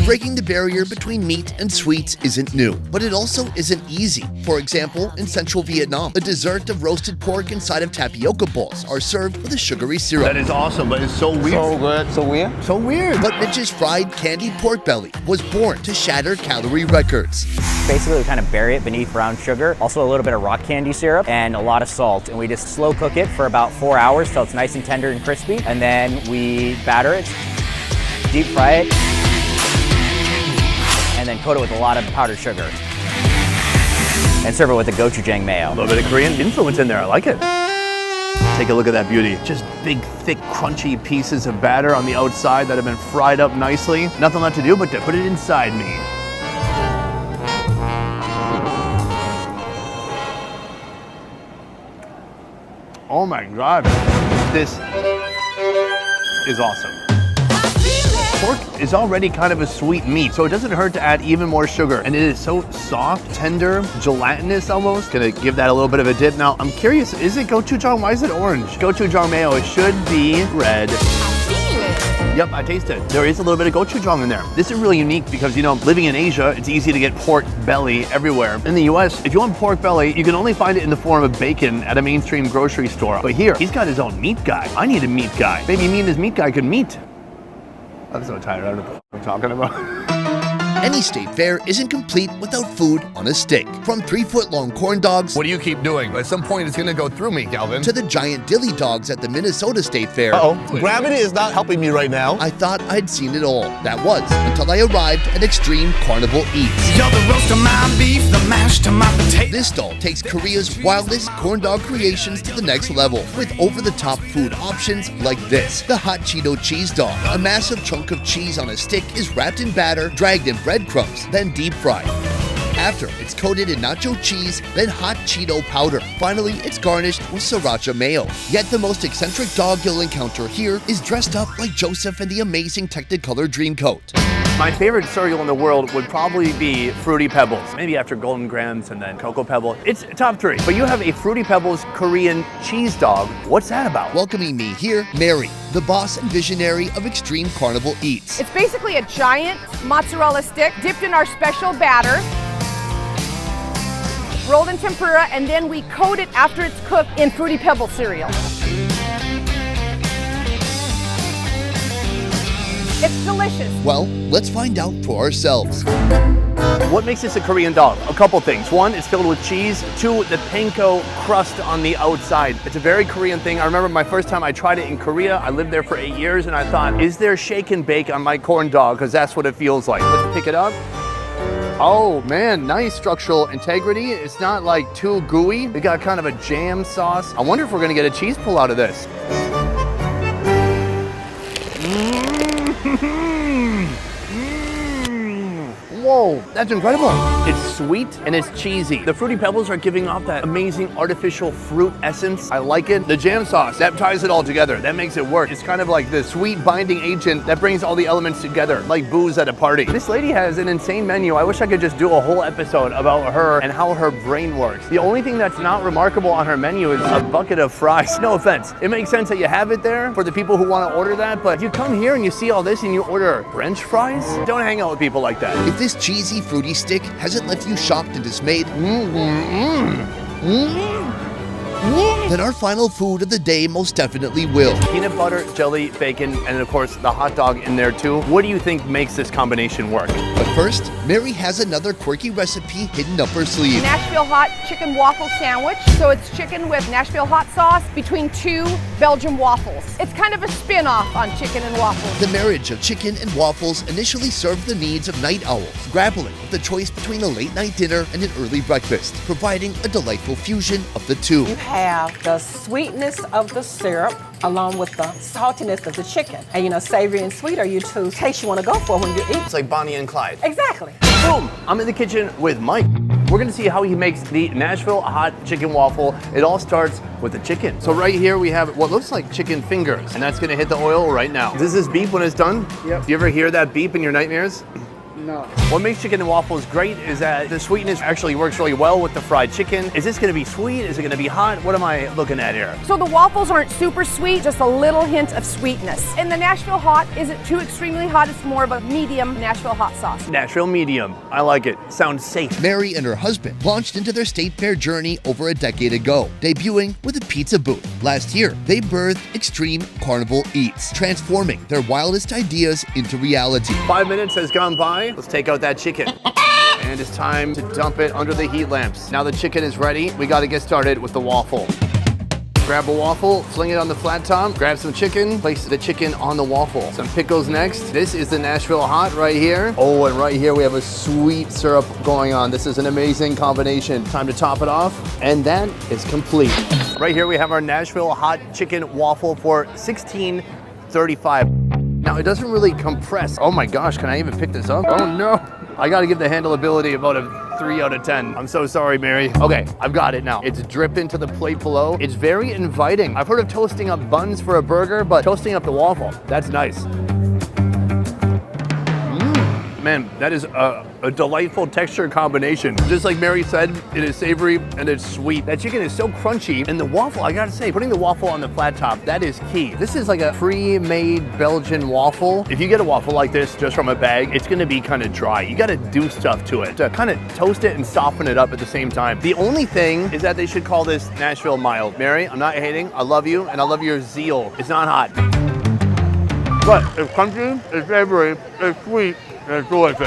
Breaking the barrier between meat and sweets isn't new, but it also isn't easy. For example, in central Vietnam, a dessert of roasted pork inside of tapioca balls are served with a sugary syrup. That is awesome, but it's so weird. So good. So weird. So weird. But Mitch's fried candied pork belly was born to shatter calorie records. Basically, we kind of bury it beneath brown sugar, also a little bit of rock candy syrup, and a lot of salt. And we just slow cook it for about 4 hours till it's nice and tender and crispy. And then we batter it, deep fry it, and then coat it with a lot of powdered sugar. And serve it with a gochujang mayo. A little bit of Korean influence in there, I like it. Take a look at that beauty. Just big, thick, crunchy pieces of batter on the outside that have been fried up nicely. Nothing left to do but to put it inside me. Oh my God, this is awesome. Pork is already kind of a sweet meat, so it doesn't hurt to add even more sugar. And it is so soft, tender, gelatinous almost. Gonna give that a little bit of a dip. Now, I'm curious, is it gochujang? Why is it orange? Gochujang mayo, it should be red. Yep, I taste it. There is a little bit of gochujang in there. This is really unique because, you know, living in Asia, it's easy to get pork belly everywhere. In the US, if you want pork belly, you can only find it in the form of bacon at a mainstream grocery store. But here, he's got his own meat guy. I need a meat guy. Maybe me and his meat guy could meet. I'm so tired. I don't know what I'm talking about. Any state fair isn't complete without food on a stick. From 3-foot-long corn dogs. What do you keep doing? At some point, it's gonna go through me, Calvin. To the giant dilly dogs at the Minnesota State Fair. Gravity is not helping me right now. I thought I'd seen it all. That was until I arrived at Extreme Carnival Eats. You're the roast of my beef, the mash to my potato. This stall takes Korea's wildest corn dog creations to the next level with over-the-top food options like this. The Hot Cheeto Cheese Dog. A massive chunk of cheese on a stick is wrapped in batter, dragged in breadcrumbs, then deep fried. After, it's coated in nacho cheese, then hot Cheeto powder. Finally, it's garnished with sriracha mayo. Yet the most eccentric dog you'll encounter here is dressed up like Joseph in the amazing Technicolor Dreamcoat. My favorite cereal in the world would probably be Fruity Pebbles. Maybe after Golden Grahams and then Cocoa Pebbles. It's top 3. But you have a Fruity Pebbles Korean cheese dog. What's that about? Welcoming me here, Mary, the boss and visionary of Extreme Carnival Eats. It's basically a giant mozzarella stick dipped in our special batter, rolled in tempura, and then we coat it after it's cooked in Fruity Pebbles cereal. It's delicious. Well, let's find out for ourselves. What makes this a Korean dog? A couple things. 1, it's filled with cheese. 2, the panko crust on the outside. It's a very Korean thing. I remember my first time I tried it in Korea. I lived there for 8 years and I thought, is there shake and bake on my corn dog? Because that's what it feels like. Let's pick it up. Oh man, nice structural integrity. It's not like too gooey. We got kind of a jam sauce. I wonder if we're gonna get a cheese pull out of this. Whoa, that's incredible. It's sweet and it's cheesy. The Fruity Pebbles are giving off that amazing artificial fruit essence. I like it. The jam sauce, that ties it all together. That makes it work. It's kind of like the sweet binding agent that brings all the elements together, like booze at a party. This lady has an insane menu. I wish I could just do a whole episode about her and how her brain works. The only thing that's not remarkable on her menu is a bucket of fries. No offense. It makes sense that you have it there for the people who want to order that, but if you come here and you see all this and you order French fries, don't hang out with people like that. If this cheesy fruity stick hasn't left you shocked and dismayed, then our final food of the day most definitely will. Peanut butter, jelly, bacon, and of course the hot dog in there too. What do you think makes this combination work? But first, Mary has another quirky recipe hidden up her sleeve. Nashville hot chicken waffle sandwich. So it's chicken with Nashville hot sauce between 2 Belgian waffles. It's kind of a spin-off on chicken and waffles. The marriage of chicken and waffles initially served the needs of night owls, grappling with the choice between a late night dinner and an early breakfast, providing a delightful fusion of the two. You have the sweetness of the syrup along with the saltiness of the chicken. And you know, savory and sweet are your 2 tastes you want to go for when you eat. It's like Bonnie and Clyde. Exactly. Boom! I'm in the kitchen with Mike. We're gonna see how he makes the Nashville hot chicken waffle. It all starts with the chicken. So right here we have what looks like chicken fingers, and that's gonna hit the oil right now. Does this beep when it's done? Yep. Do you ever hear that beep in your nightmares? No. What makes chicken and waffles great is that the sweetness actually works really well with the fried chicken. Is this gonna be sweet? Is it gonna be hot? What am I looking at here? So the waffles aren't super sweet, just a little hint of sweetness. And the Nashville hot isn't too extremely hot, it's more of a medium Nashville hot sauce. Nashville medium. I like it. Sounds safe. Mary and her husband launched into their state fair journey over a decade ago, debuting with a pizza booth. Last year, they birthed Extreme Carnival Eats, transforming their wildest ideas into reality. 5 minutes has gone by. Let's take out that chicken. And it's time to dump it under the heat lamps. Now the chicken is ready. We got to get started with the waffle. Grab a waffle, fling it on the flat top, grab some chicken, place the chicken on the waffle. Some pickles next. This is the Nashville hot right here. Oh, and right here we have a sweet syrup going on. This is an amazing combination. Time to top it off, and that is complete. Right here we have our Nashville hot chicken waffle for $16.35. Now it doesn't really compress. Oh my gosh, can I even pick this up? Oh no. I gotta give the handleability about a 3 out of 10. I'm so sorry, Mary. Okay, I've got it now. It's dripping to the plate below. It's very inviting. I've heard of toasting up buns for a burger, but toasting up the waffle, that's nice. Man, that is a delightful texture combination. Just like Mary said, it is savory and it's sweet. That chicken is so crunchy, and the waffle, I gotta say, putting the waffle on the flat top, that is key. This is like a pre-made Belgian waffle. If you get a waffle like this just from a bag, it's gonna be kind of dry. You gotta do stuff to it to kind of toast it and soften it up at the same time. The only thing is that they should call this Nashville mild. Mary, I'm not hating. I love you, and I love your zeal. It's not hot. But it's crunchy, it's savory, it's sweet, and it's delicious.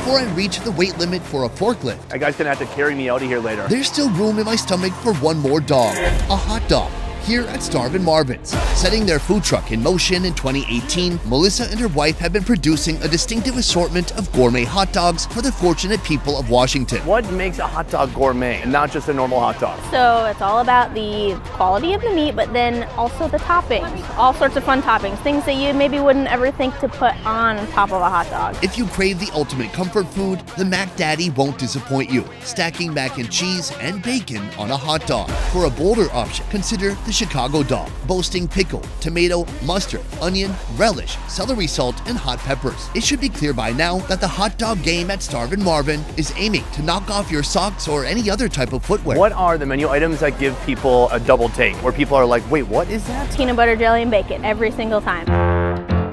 before I reach the weight limit for a forklift. That guy's gonna have to carry me out of here later. There's still room in my stomach for one more dog, a hot dog. Here at Starvin' Marvin's. Setting their food truck in motion in 2018, Melissa and her wife have been producing a distinctive assortment of gourmet hot dogs for the fortunate people of Washington. What makes a hot dog gourmet and not just a normal hot dog? So it's all about the quality of the meat, but then also the toppings. All sorts of fun toppings, things that you maybe wouldn't ever think to put on top of a hot dog. If you crave the ultimate comfort food, the Mac Daddy won't disappoint you. Stacking mac and cheese and bacon on a hot dog. For a bolder option, consider the Chicago dog, boasting pickle, tomato, mustard, onion, relish, celery salt, and hot peppers. It should be clear by now that the hot dog game at Starvin' Marvin is aiming to knock off your socks or any other type of footwear. What are the menu items that give people a double take, where people are like, wait, what is that? Peanut butter, jelly, and bacon every single time.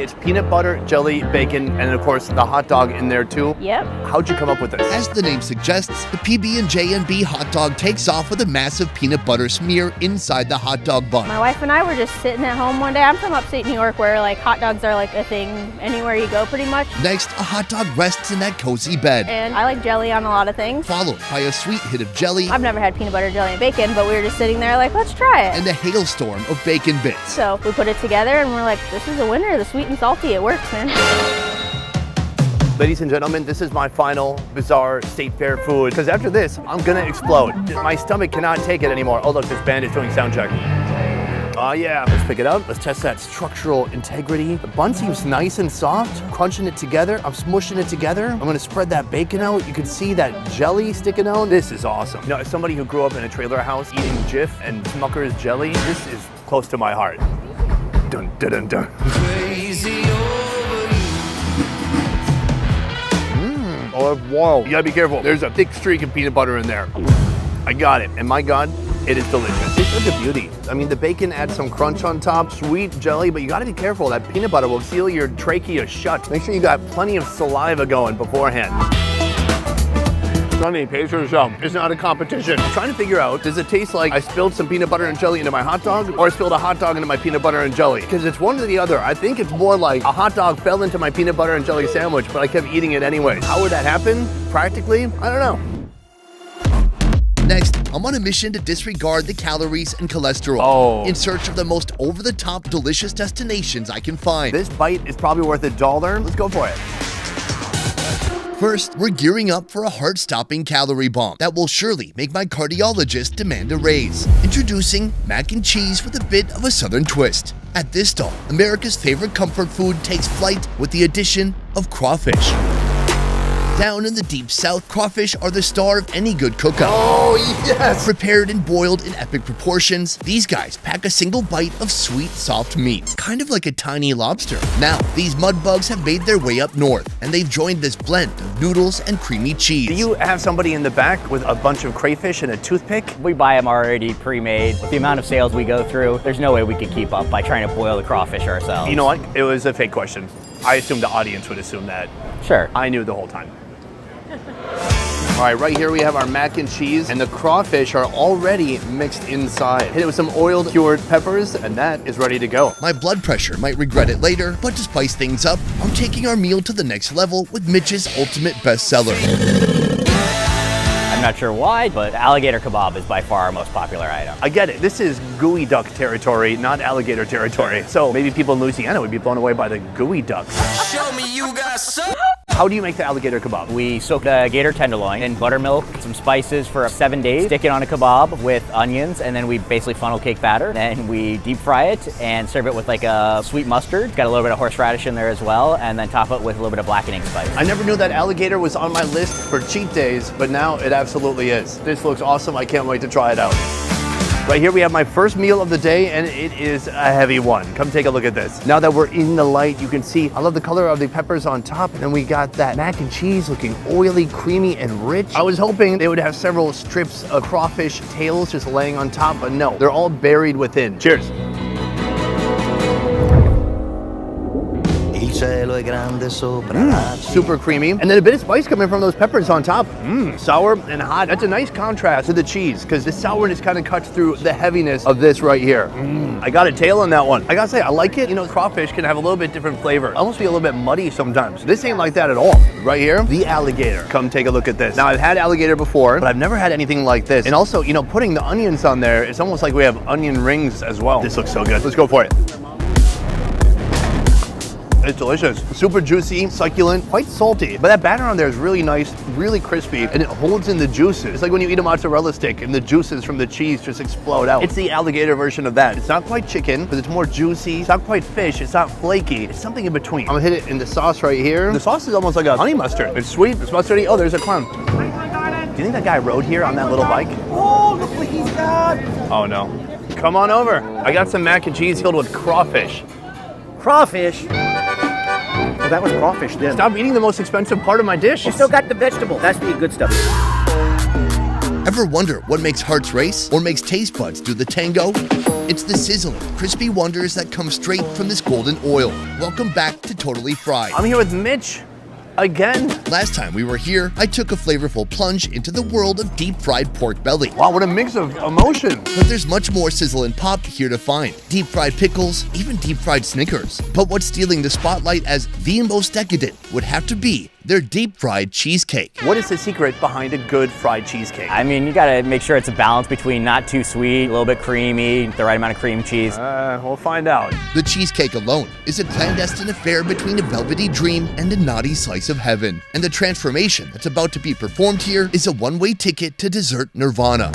It's peanut butter, jelly, bacon, and of course the hot dog in there too. Yep. How'd you come up with this? As the name suggests, the PB&J&B hot dog takes off with a massive peanut butter smear inside the hot dog bun. My wife and I were just sitting at home one day. I'm from upstate New York where like hot dogs are like a thing anywhere you go pretty much. Next, a hot dog rests in that cozy bed. And I like jelly on a lot of things. Followed by a sweet hit of jelly. I've never had peanut butter, jelly, and bacon, but we were just sitting there like, let's try it. And a hailstorm of bacon bits. So we put it together and we're like, this is a winner, the sweet and salty, it works, man. Ladies and gentlemen, this is my final bizarre state fair food, because after this, I'm gonna explode. My stomach cannot take it anymore. Oh look, this band is doing sound check. Oh yeah, let's pick it up. Let's test that structural integrity. The bun seems nice and soft. Crunching it together, I'm smushing it together. I'm gonna spread that bacon out. You can see that jelly sticking out. This is awesome. Now, as somebody who grew up in a trailer house eating Jif and Smucker's jelly, this is close to my heart. Dun dun dun dun. Oh, wow. You gotta be careful. There's a thick streak of peanut butter in there. I got it, and my God, it is delicious. It's such a beauty. I mean, the bacon adds some crunch on top, sweet jelly, but you gotta be careful. That peanut butter will seal your trachea shut. Make sure you got plenty of saliva going beforehand. Sonny, pace yourself. It's not a competition. I'm trying to figure out, does it taste like I spilled some peanut butter and jelly into my hot dog, or I spilled a hot dog into my peanut butter and jelly? Because it's one or the other. I think it's more like a hot dog fell into my peanut butter and jelly sandwich, but I kept eating it anyways. How would that happen? Practically? I don't know. Next, I'm on a mission to disregard the calories and cholesterol in search of the most over-the-top delicious destinations I can find. This bite is probably worth $1. Let's go for it. First, we're gearing up for a heart-stopping calorie bomb that will surely make my cardiologist demand a raise. Introducing mac and cheese with a bit of a southern twist. At this stall, America's favorite comfort food takes flight with the addition of crawfish. Down in the deep south, crawfish are the star of any good cook-up. Oh, yes! Prepared and boiled in epic proportions, these guys pack a single bite of sweet, soft meat, kind of like a tiny lobster. Now, these mud bugs have made their way up north, and they've joined this blend of noodles and creamy cheese. Do you have somebody in the back with a bunch of crayfish and a toothpick? We buy them already pre-made. With the amount of sales we go through, there's no way we could keep up by trying to boil the crawfish ourselves. You know what? It was a fake question. I assumed the audience would assume that. Sure. I knew the whole time. All right, right here we have our mac and cheese, and the crawfish are already mixed inside. Hit it with some oiled cured peppers, and that is ready to go. My blood pressure might regret it later, but to spice things up, I'm taking our meal to the next level with Mitch's ultimate bestseller. I'm not sure why, but alligator kebab is by far our most popular item. I get it. This is gooey duck territory, not alligator territory. So maybe people in Louisiana would be blown away by the gooey ducks. Show me you got some. How do you make the alligator kebab? We soak the gator tenderloin in buttermilk, some spices for 7 days, stick it on a kebab with onions, and then we basically funnel cake batter. Then we deep fry it and serve it with like a sweet mustard. It's got a little bit of horseradish in there as well, and then top it with a little bit of blackening spice. I never knew that alligator was on my list for cheat days, but now it absolutely is. This looks awesome. I can't wait to try it out. Right here we have my first meal of the day, and it is a heavy one. Come take a look at this. Now that we're in the light, you can see, I love the color of the peppers on top, and then we got that mac and cheese looking oily, creamy, and rich. I was hoping they would have several strips of crawfish tails just laying on top, but no, they're all buried within. Cheers. Il cielo è grande sopra la città. Super creamy. And then a bit of spice coming from those peppers on top. Sour and hot. That's a nice contrast to the cheese because the sourness kind of cuts through the heaviness of this right here. I got a tail on that one. I gotta say, I like it. You know, crawfish can have a little bit different flavor. Almost be a little bit muddy sometimes. This ain't like that at all. Right here, the alligator. Come take a look at this. Now, I've had alligator before, but I've never had anything like this. And also, you know, putting the onions on there, it's almost like we have onion rings as well. This looks so good. Let's go for it. It's delicious. Super juicy, succulent, quite salty. But that batter on there is really nice, really crispy, and it holds in the juices. It's like when you eat a mozzarella stick and the juices from the cheese just explode out. It's the alligator version of that. It's not quite chicken, but it's more juicy. It's not quite fish. It's not flaky. It's something in between. I'm gonna hit it in the sauce right here. The sauce is almost like a honey mustard. It's sweet, it's mustardy. Oh, there's a clown. Do you think that guy rode here on that little bike? Oh, look what he's got. Oh no. Come on over. I got some mac and cheese filled with crawfish. Crawfish? Oh, that was crawfish then. Stop eating the most expensive part of my dish. You still got the vegetable. That's the good stuff. Ever wonder what makes hearts race or makes taste buds do the tango? It's the sizzling, crispy wonders that come straight from this golden oil. Welcome back to Totally Fried. I'm here with Mitch. Again? Last time we were here, I took a flavorful plunge into the world of deep fried pork belly. Wow, what a mix of emotion. But there's much more sizzle and pop here to find. Deep fried pickles, even deep fried Snickers. But what's stealing the spotlight as the most decadent would have to be their deep fried cheesecake. What is the secret behind a good fried cheesecake? I mean, you gotta make sure it's a balance between not too sweet, a little bit creamy, the right amount of cream cheese. We'll find out. The cheesecake alone is a clandestine affair between a velvety dream and a naughty slice of heaven. And the transformation that's about to be performed here is a one-way ticket to dessert nirvana.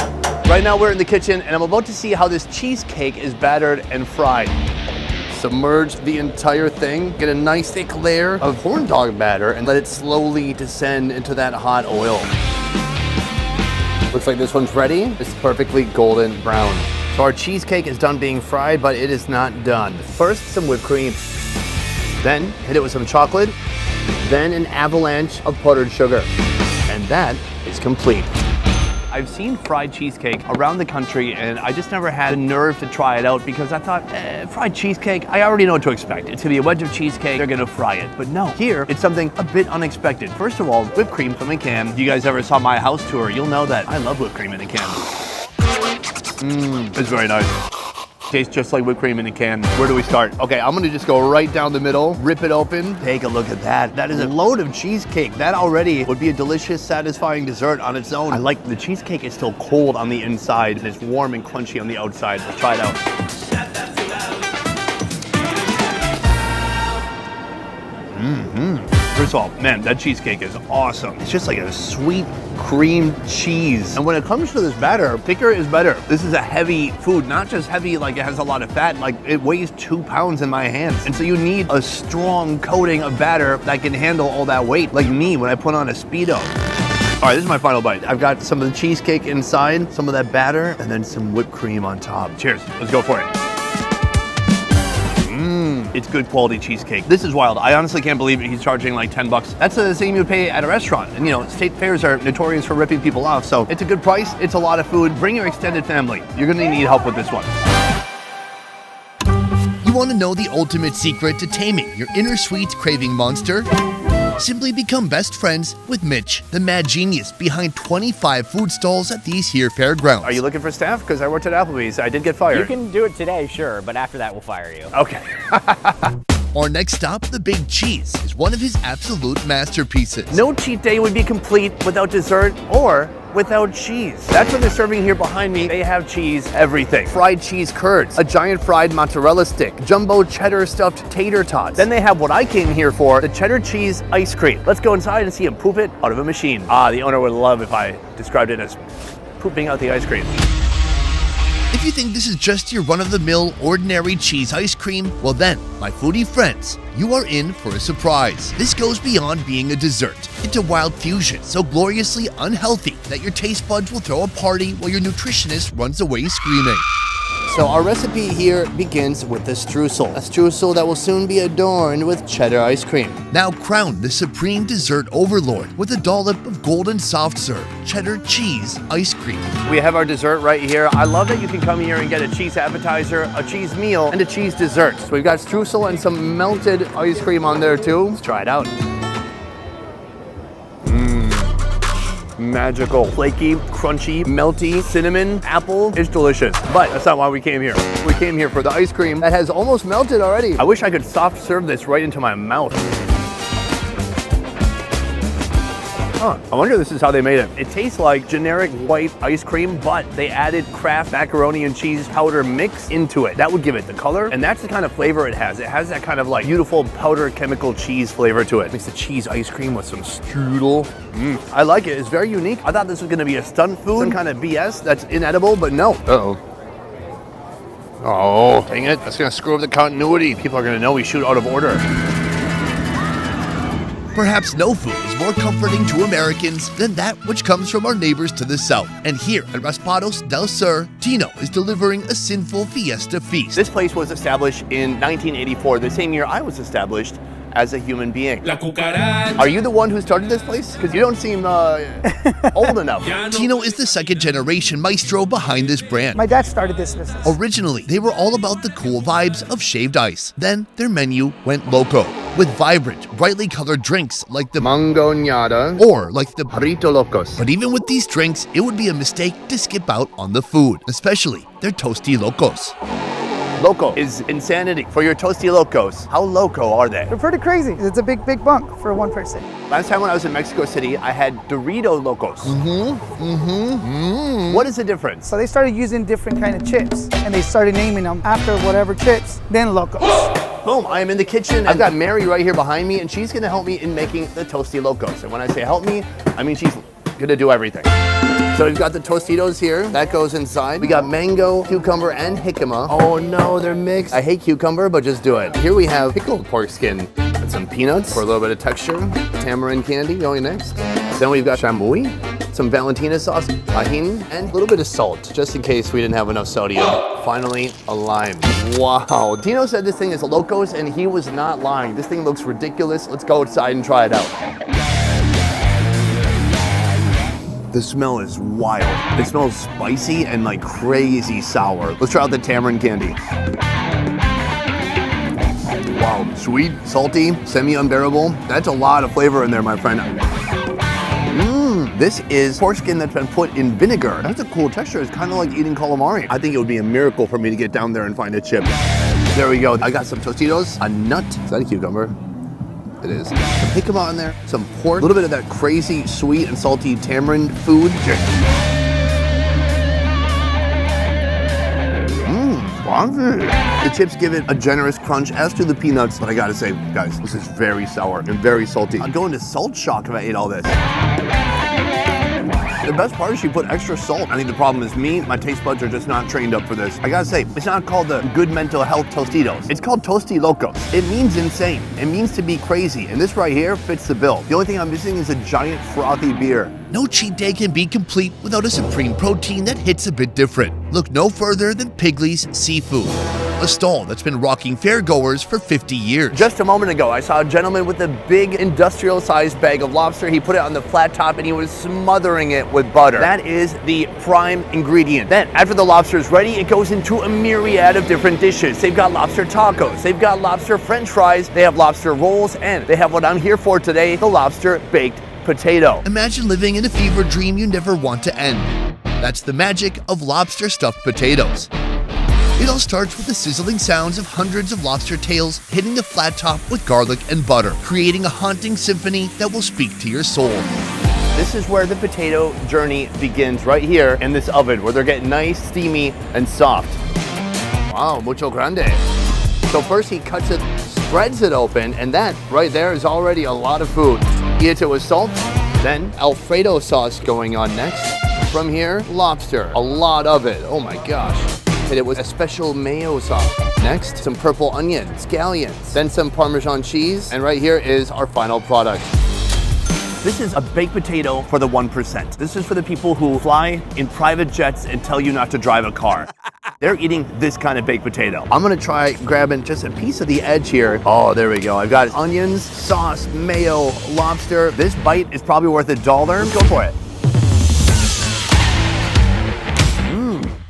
Right now we're in the kitchen and I'm about to see how this cheesecake is battered and fried. Submerge the entire thing, get a nice thick layer of corn dog batter and let it slowly descend into that hot oil. Looks like this one's ready. It's perfectly golden brown. So our cheesecake is done being fried, but it is not done. First, some whipped cream. Then hit it with some chocolate. Then an avalanche of powdered sugar. And that is complete. I've seen fried cheesecake around the country and I just never had the nerve to try it out because I thought, fried cheesecake, I already know what to expect. It's gonna be a wedge of cheesecake, they're gonna fry it. But no, here, it's something a bit unexpected. First of all, whipped cream from a can. If you guys ever saw my house tour, you'll know that I love whipped cream in a can. It's very nice. Tastes just like whipped cream in a can. Where do we start? Okay, I'm gonna just go right down the middle, rip it open. Take a look at that. That is a load of cheesecake. That already would be a delicious, satisfying dessert on its own. I like the cheesecake is still cold on the inside and it's warm and crunchy on the outside. Let's try it out. First of all, man, that cheesecake is awesome. It's just like a sweet cream cheese. And when it comes to this batter, thicker is better. This is a heavy food, not just heavy like it has a lot of fat, like it weighs 2 pounds in my hands. And so you need a strong coating of batter that can handle all that weight, like me when I put on a Speedo. All right, this is my final bite. I've got some of the cheesecake inside, some of that batter, and then some whipped cream on top. Cheers, let's go for it. It's good quality cheesecake. This is wild. I honestly can't believe he's charging like 10 bucks. That's the same you pay at a restaurant. And you know, state fairs are notorious for ripping people off. So it's a good price. It's a lot of food. Bring your extended family. You're gonna need help with this one. You want to know the ultimate secret to taming your inner sweet craving monster? Simply become best friends with Mitch, the mad genius behind 25 food stalls at these here fairgrounds. Are you looking for staff? Because I worked at Applebee's. I did get fired. You can do it today, sure, but after that, we'll fire you. Okay. Our next stop, the Big Cheese, is one of his absolute masterpieces. No cheat day would be complete without dessert or without cheese. That's what they're serving here behind me. They have cheese, everything. Fried cheese curds, a giant fried mozzarella stick, jumbo cheddar stuffed tater tots. Then they have what I came here for, the cheddar cheese ice cream. Let's go inside and see him poop it out of a machine. Ah, the owner would love if I described it as pooping out the ice cream. If you think this is just your run-of-the-mill ordinary cheese ice cream, well then, my foodie friends, you are in for a surprise. This goes beyond being a dessert. It's a wild fusion, so gloriously unhealthy that your taste buds will throw a party while your nutritionist runs away screaming. So our recipe here begins with the streusel. A streusel that will soon be adorned with cheddar ice cream. Now crown the supreme dessert overlord with a dollop of golden soft serve cheddar cheese ice cream. We have our dessert right here. I love that you can come here and get a cheese appetizer, a cheese meal, and a cheese dessert. So we've got streusel and some melted ice cream on there too. Let's try it out. Magical, flaky, crunchy, melty, cinnamon, apple. It's delicious, but that's not why we came here. We came here for the ice cream that has almost melted already. I wish I could soft serve this right into my mouth. Huh. I wonder if this is how they made it. It tastes like generic white ice cream, but they added Kraft macaroni and cheese powder mix into it. That would give it the color, and that's the kind of flavor it has. It has that kind of like beautiful powder chemical cheese flavor to it. Makes the cheese ice cream with some strudel. I like it. It's very unique. I thought this was gonna be a stunt food, some kind of BS that's inedible, but no. Uh-oh. Oh, dang it. That's gonna screw up the continuity. People are gonna know we shoot out of order. Perhaps no food is more comforting to Americans than that which comes from our neighbors to the south. And here at Raspados del Sur, Tino is delivering a sinful fiesta feast. This place was established in 1984, the same year I was established as a human being. Are you the one who started this place? Because you don't seem old enough. Tino is the second generation maestro behind this brand. My dad started this business. Originally, they were all about the cool vibes of shaved ice. Then their menu went loco with vibrant, brightly colored drinks like the Mango Ñada or like the Burrito Locos. But even with these drinks, it would be a mistake to skip out on the food, especially their Toasty Locos. Loco is insanity. For your Toasty Locos, how loco are they? They're pretty crazy. It's a big bunk for one person. Last time when I was in Mexico City, I had Dorito Locos. What is the difference? So they started using different kind of chips, and they started naming them after whatever chips, then Locos. Boom, I am in the kitchen. I've got Mary right here behind me, and she's gonna help me in making the Toasty Locos. And when I say help me, I mean she's gonna do everything. So we've got the Tostitos here. That goes inside. We got mango, cucumber, and jicama. Oh no, they're mixed. I hate cucumber, but just do it. Here we have pickled pork skin and some peanuts for a little bit of texture. Tamarind candy going next. Then we've got chamoy, some Valentina sauce, tahini, and a little bit of salt, just in case we didn't have enough sodium. Finally, a lime. Wow. Tino said this thing is Locos, and he was not lying. This thing looks ridiculous. Let's go outside and try it out. The smell is wild. It smells spicy and like crazy sour. Let's try out the tamarind candy. Wow, sweet, salty, semi-unbearable. That's a lot of flavor in there, my friend. This is pork skin that's been put in vinegar. That's a cool texture. It's kind of like eating calamari. I think it would be a miracle for me to get down there and find a chip. There we go. I got some Tostitos, a nut. Is that a cucumber? It is. Some jicama in there, some pork, a little bit of that crazy sweet and salty tamarind food. The chips give it a generous crunch, as do the peanuts, but I gotta say, guys, this is very sour and very salty. I'd go into salt shock if I ate all this. The best part is she put extra salt. I think the problem is me, my taste buds are just not trained up for this. I gotta say, it's not called the Good Mental Health Tostitos. It's called Toasty Locos. It means insane. It means to be crazy. And this right here fits the bill. The only thing I'm missing is a giant frothy beer. No cheat day can be complete without a supreme protein that hits a bit different. Look no further than Pigley's Seafood, a stall that's been rocking fairgoers for 50 years. Just a moment ago, I saw a gentleman with a big industrial-sized bag of lobster. He put it on the flat top and he was smothering it with butter. That is the prime ingredient. Then, after the lobster is ready, it goes into a myriad of different dishes. They've got lobster tacos, they've got lobster french fries, they have lobster rolls, and they have what I'm here for today, the lobster baked potato. Imagine living in a fever dream you never want to end. That's the magic of lobster stuffed potatoes. It all starts with the sizzling sounds of hundreds of lobster tails hitting the flat top with garlic and butter, creating a haunting symphony that will speak to your soul. This is where the potato journey begins, right here in this oven, where they're getting nice, steamy, and soft. Wow, mucho grande. So first he cuts it, spreads it open, and that right there is already a lot of food. He hits it with salt, then Alfredo sauce going on next. From here, lobster, a lot of it, oh my gosh. Hit it with a special mayo sauce. Next, some purple onion, scallions, then some Parmesan cheese, and right here is our final product. This is a baked potato for the 1%. This is for the people who fly in private jets and tell you not to drive a car. they're eating this kind of baked potato. I'm gonna try grabbing just a piece of the edge here. Oh, there we go. I've got onions, sauce, mayo, lobster. This bite is probably worth $1. Go for it.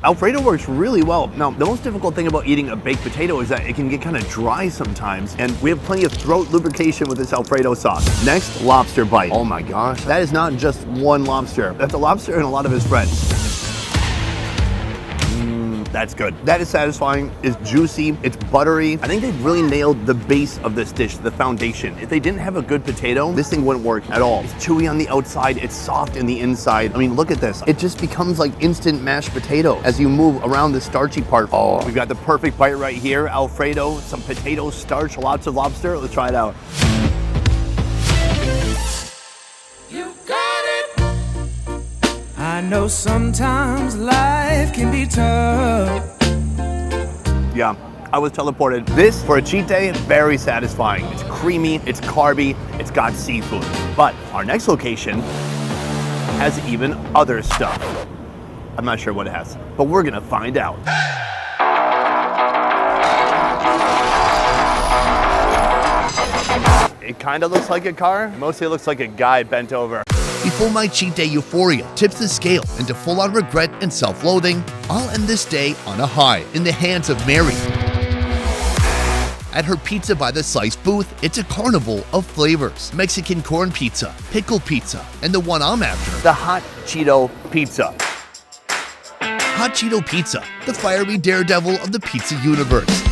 Alfredo works really well. Now, the most difficult thing about eating a baked potato is that it can get kind of dry sometimes, and we have plenty of throat lubrication with this Alfredo sauce. Next, lobster bite. Oh my gosh, that is not just one lobster. That's a lobster and a lot of his friends. That's good. That is satisfying, it's juicy, it's buttery. I think they've really nailed the base of this dish, the foundation. If they didn't have a good potato, this thing wouldn't work at all. It's chewy on the outside, it's soft in the inside. I mean, look at this. It just becomes like instant mashed potato as you move around the starchy part. Oh, we've got the perfect bite right here. Alfredo, some potato starch, lots of lobster. Let's try it out. I know sometimes life can be tough. Yeah, I was teleported. This, for a cheat day, very satisfying. It's creamy, it's carby, it's got seafood. But our next location has even other stuff. I'm not sure what it has, but we're gonna find out. It kind of looks like a car. Mostly it looks like a guy bent over. Before my cheat day euphoria tips the scale into full-on regret and self-loathing, I'll end this day on a high in the hands of Mary. At her Pizza by the Slice booth, it's a carnival of flavors. Mexican corn pizza, pickle pizza, and the one I'm after, the Hot Cheeto Pizza. Hot Cheeto Pizza, the fiery daredevil of the pizza universe.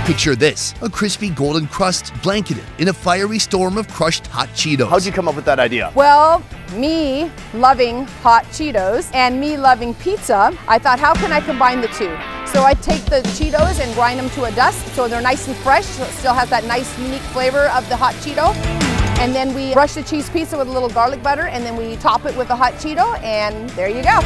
Picture this, a crispy golden crust blanketed in a fiery storm of crushed hot Cheetos. How'd you come up with that idea? Well, me loving hot Cheetos and me loving pizza, I thought, how can I combine the two? So I take the Cheetos and grind them to a dust so they're nice and fresh, so it still has that nice unique flavor of the hot Cheeto. And then we brush the cheese pizza with a little garlic butter, and then we top it with a hot Cheeto, and there you go.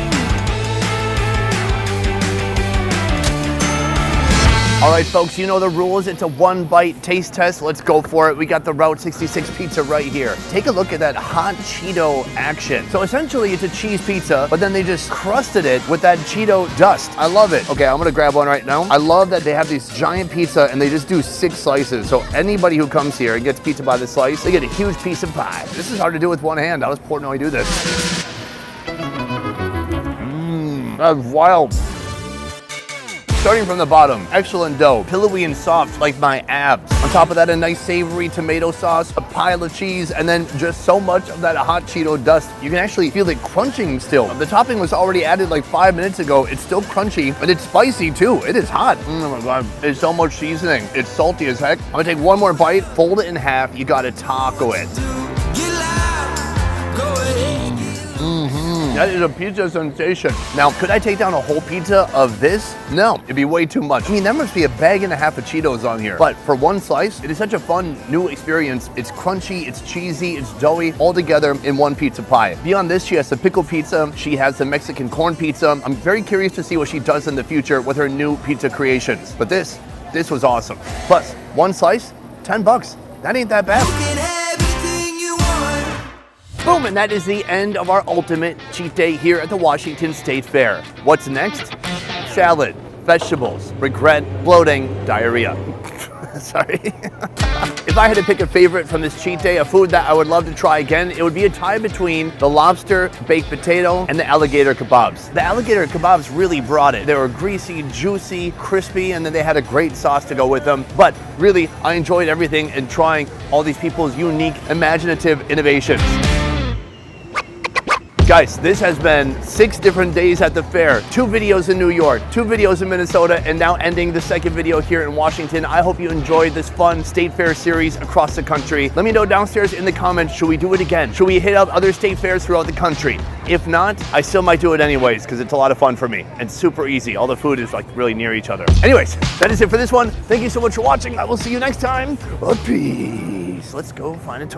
All right, folks, you know the rules. It's a one-bite taste test. Let's go for it. We got the Route 66 pizza right here. Take a look at that hot Cheeto action. So essentially, it's a cheese pizza, but then they just crusted it with that Cheeto dust. I love it. Okay, I'm gonna grab one right now. I love that they have these giant pizza and they just do 6 slices. So anybody who comes here and gets pizza by the slice, they get a huge piece of pie. This is hard to do with one hand. How does Portnoy do this? That's wild. Starting from the bottom, excellent dough, pillowy and soft like my abs. On top of that, a nice savory tomato sauce, a pile of cheese, and then just so much of that hot Cheeto dust. You can actually feel it crunching still. The topping was already added like 5 minutes ago. It's still crunchy, but it's spicy too. It is hot. Oh my God, there's so much seasoning. It's salty as heck. I'm gonna take one more bite, fold it in half. You gotta taco it. That is a pizza sensation. Now, could I take down a whole pizza of this? No, it'd be way too much. I mean, there must be a bag and a half of Cheetos on here. But for one slice, it is such a fun new experience. It's crunchy, it's cheesy, it's doughy, all together in one pizza pie. Beyond this, she has the pickle pizza. She has the Mexican corn pizza. I'm very curious to see what she does in the future with her new pizza creations. But this was awesome. Plus, one slice, $10. That ain't that bad. Boom, and that is the end of our ultimate cheat day here at the Washington State Fair. What's next? Salad, vegetables, regret, bloating, diarrhea. Sorry. If I had to pick a favorite from this cheat day, a food that I would love to try again, it would be a tie between the lobster baked potato and the alligator kebabs. The alligator kebabs really brought it. They were greasy, juicy, crispy, and then they had a great sauce to go with them. But really, I enjoyed everything and trying all these people's unique, imaginative innovations. Guys, this has been 6 different days at the fair, 2 videos in New York, 2 videos in Minnesota, and now ending the 2nd video here in Washington. I hope you enjoyed this fun state fair series across the country. Let me know downstairs in the comments, should we do it again? Should we hit up other state fairs throughout the country? If not, I still might do it anyways, because it's a lot of fun for me and super easy. All the food is like really near each other. Anyways, that is it for this one. Thank you so much for watching. I will see you next time. Peace. Let's go find a toy.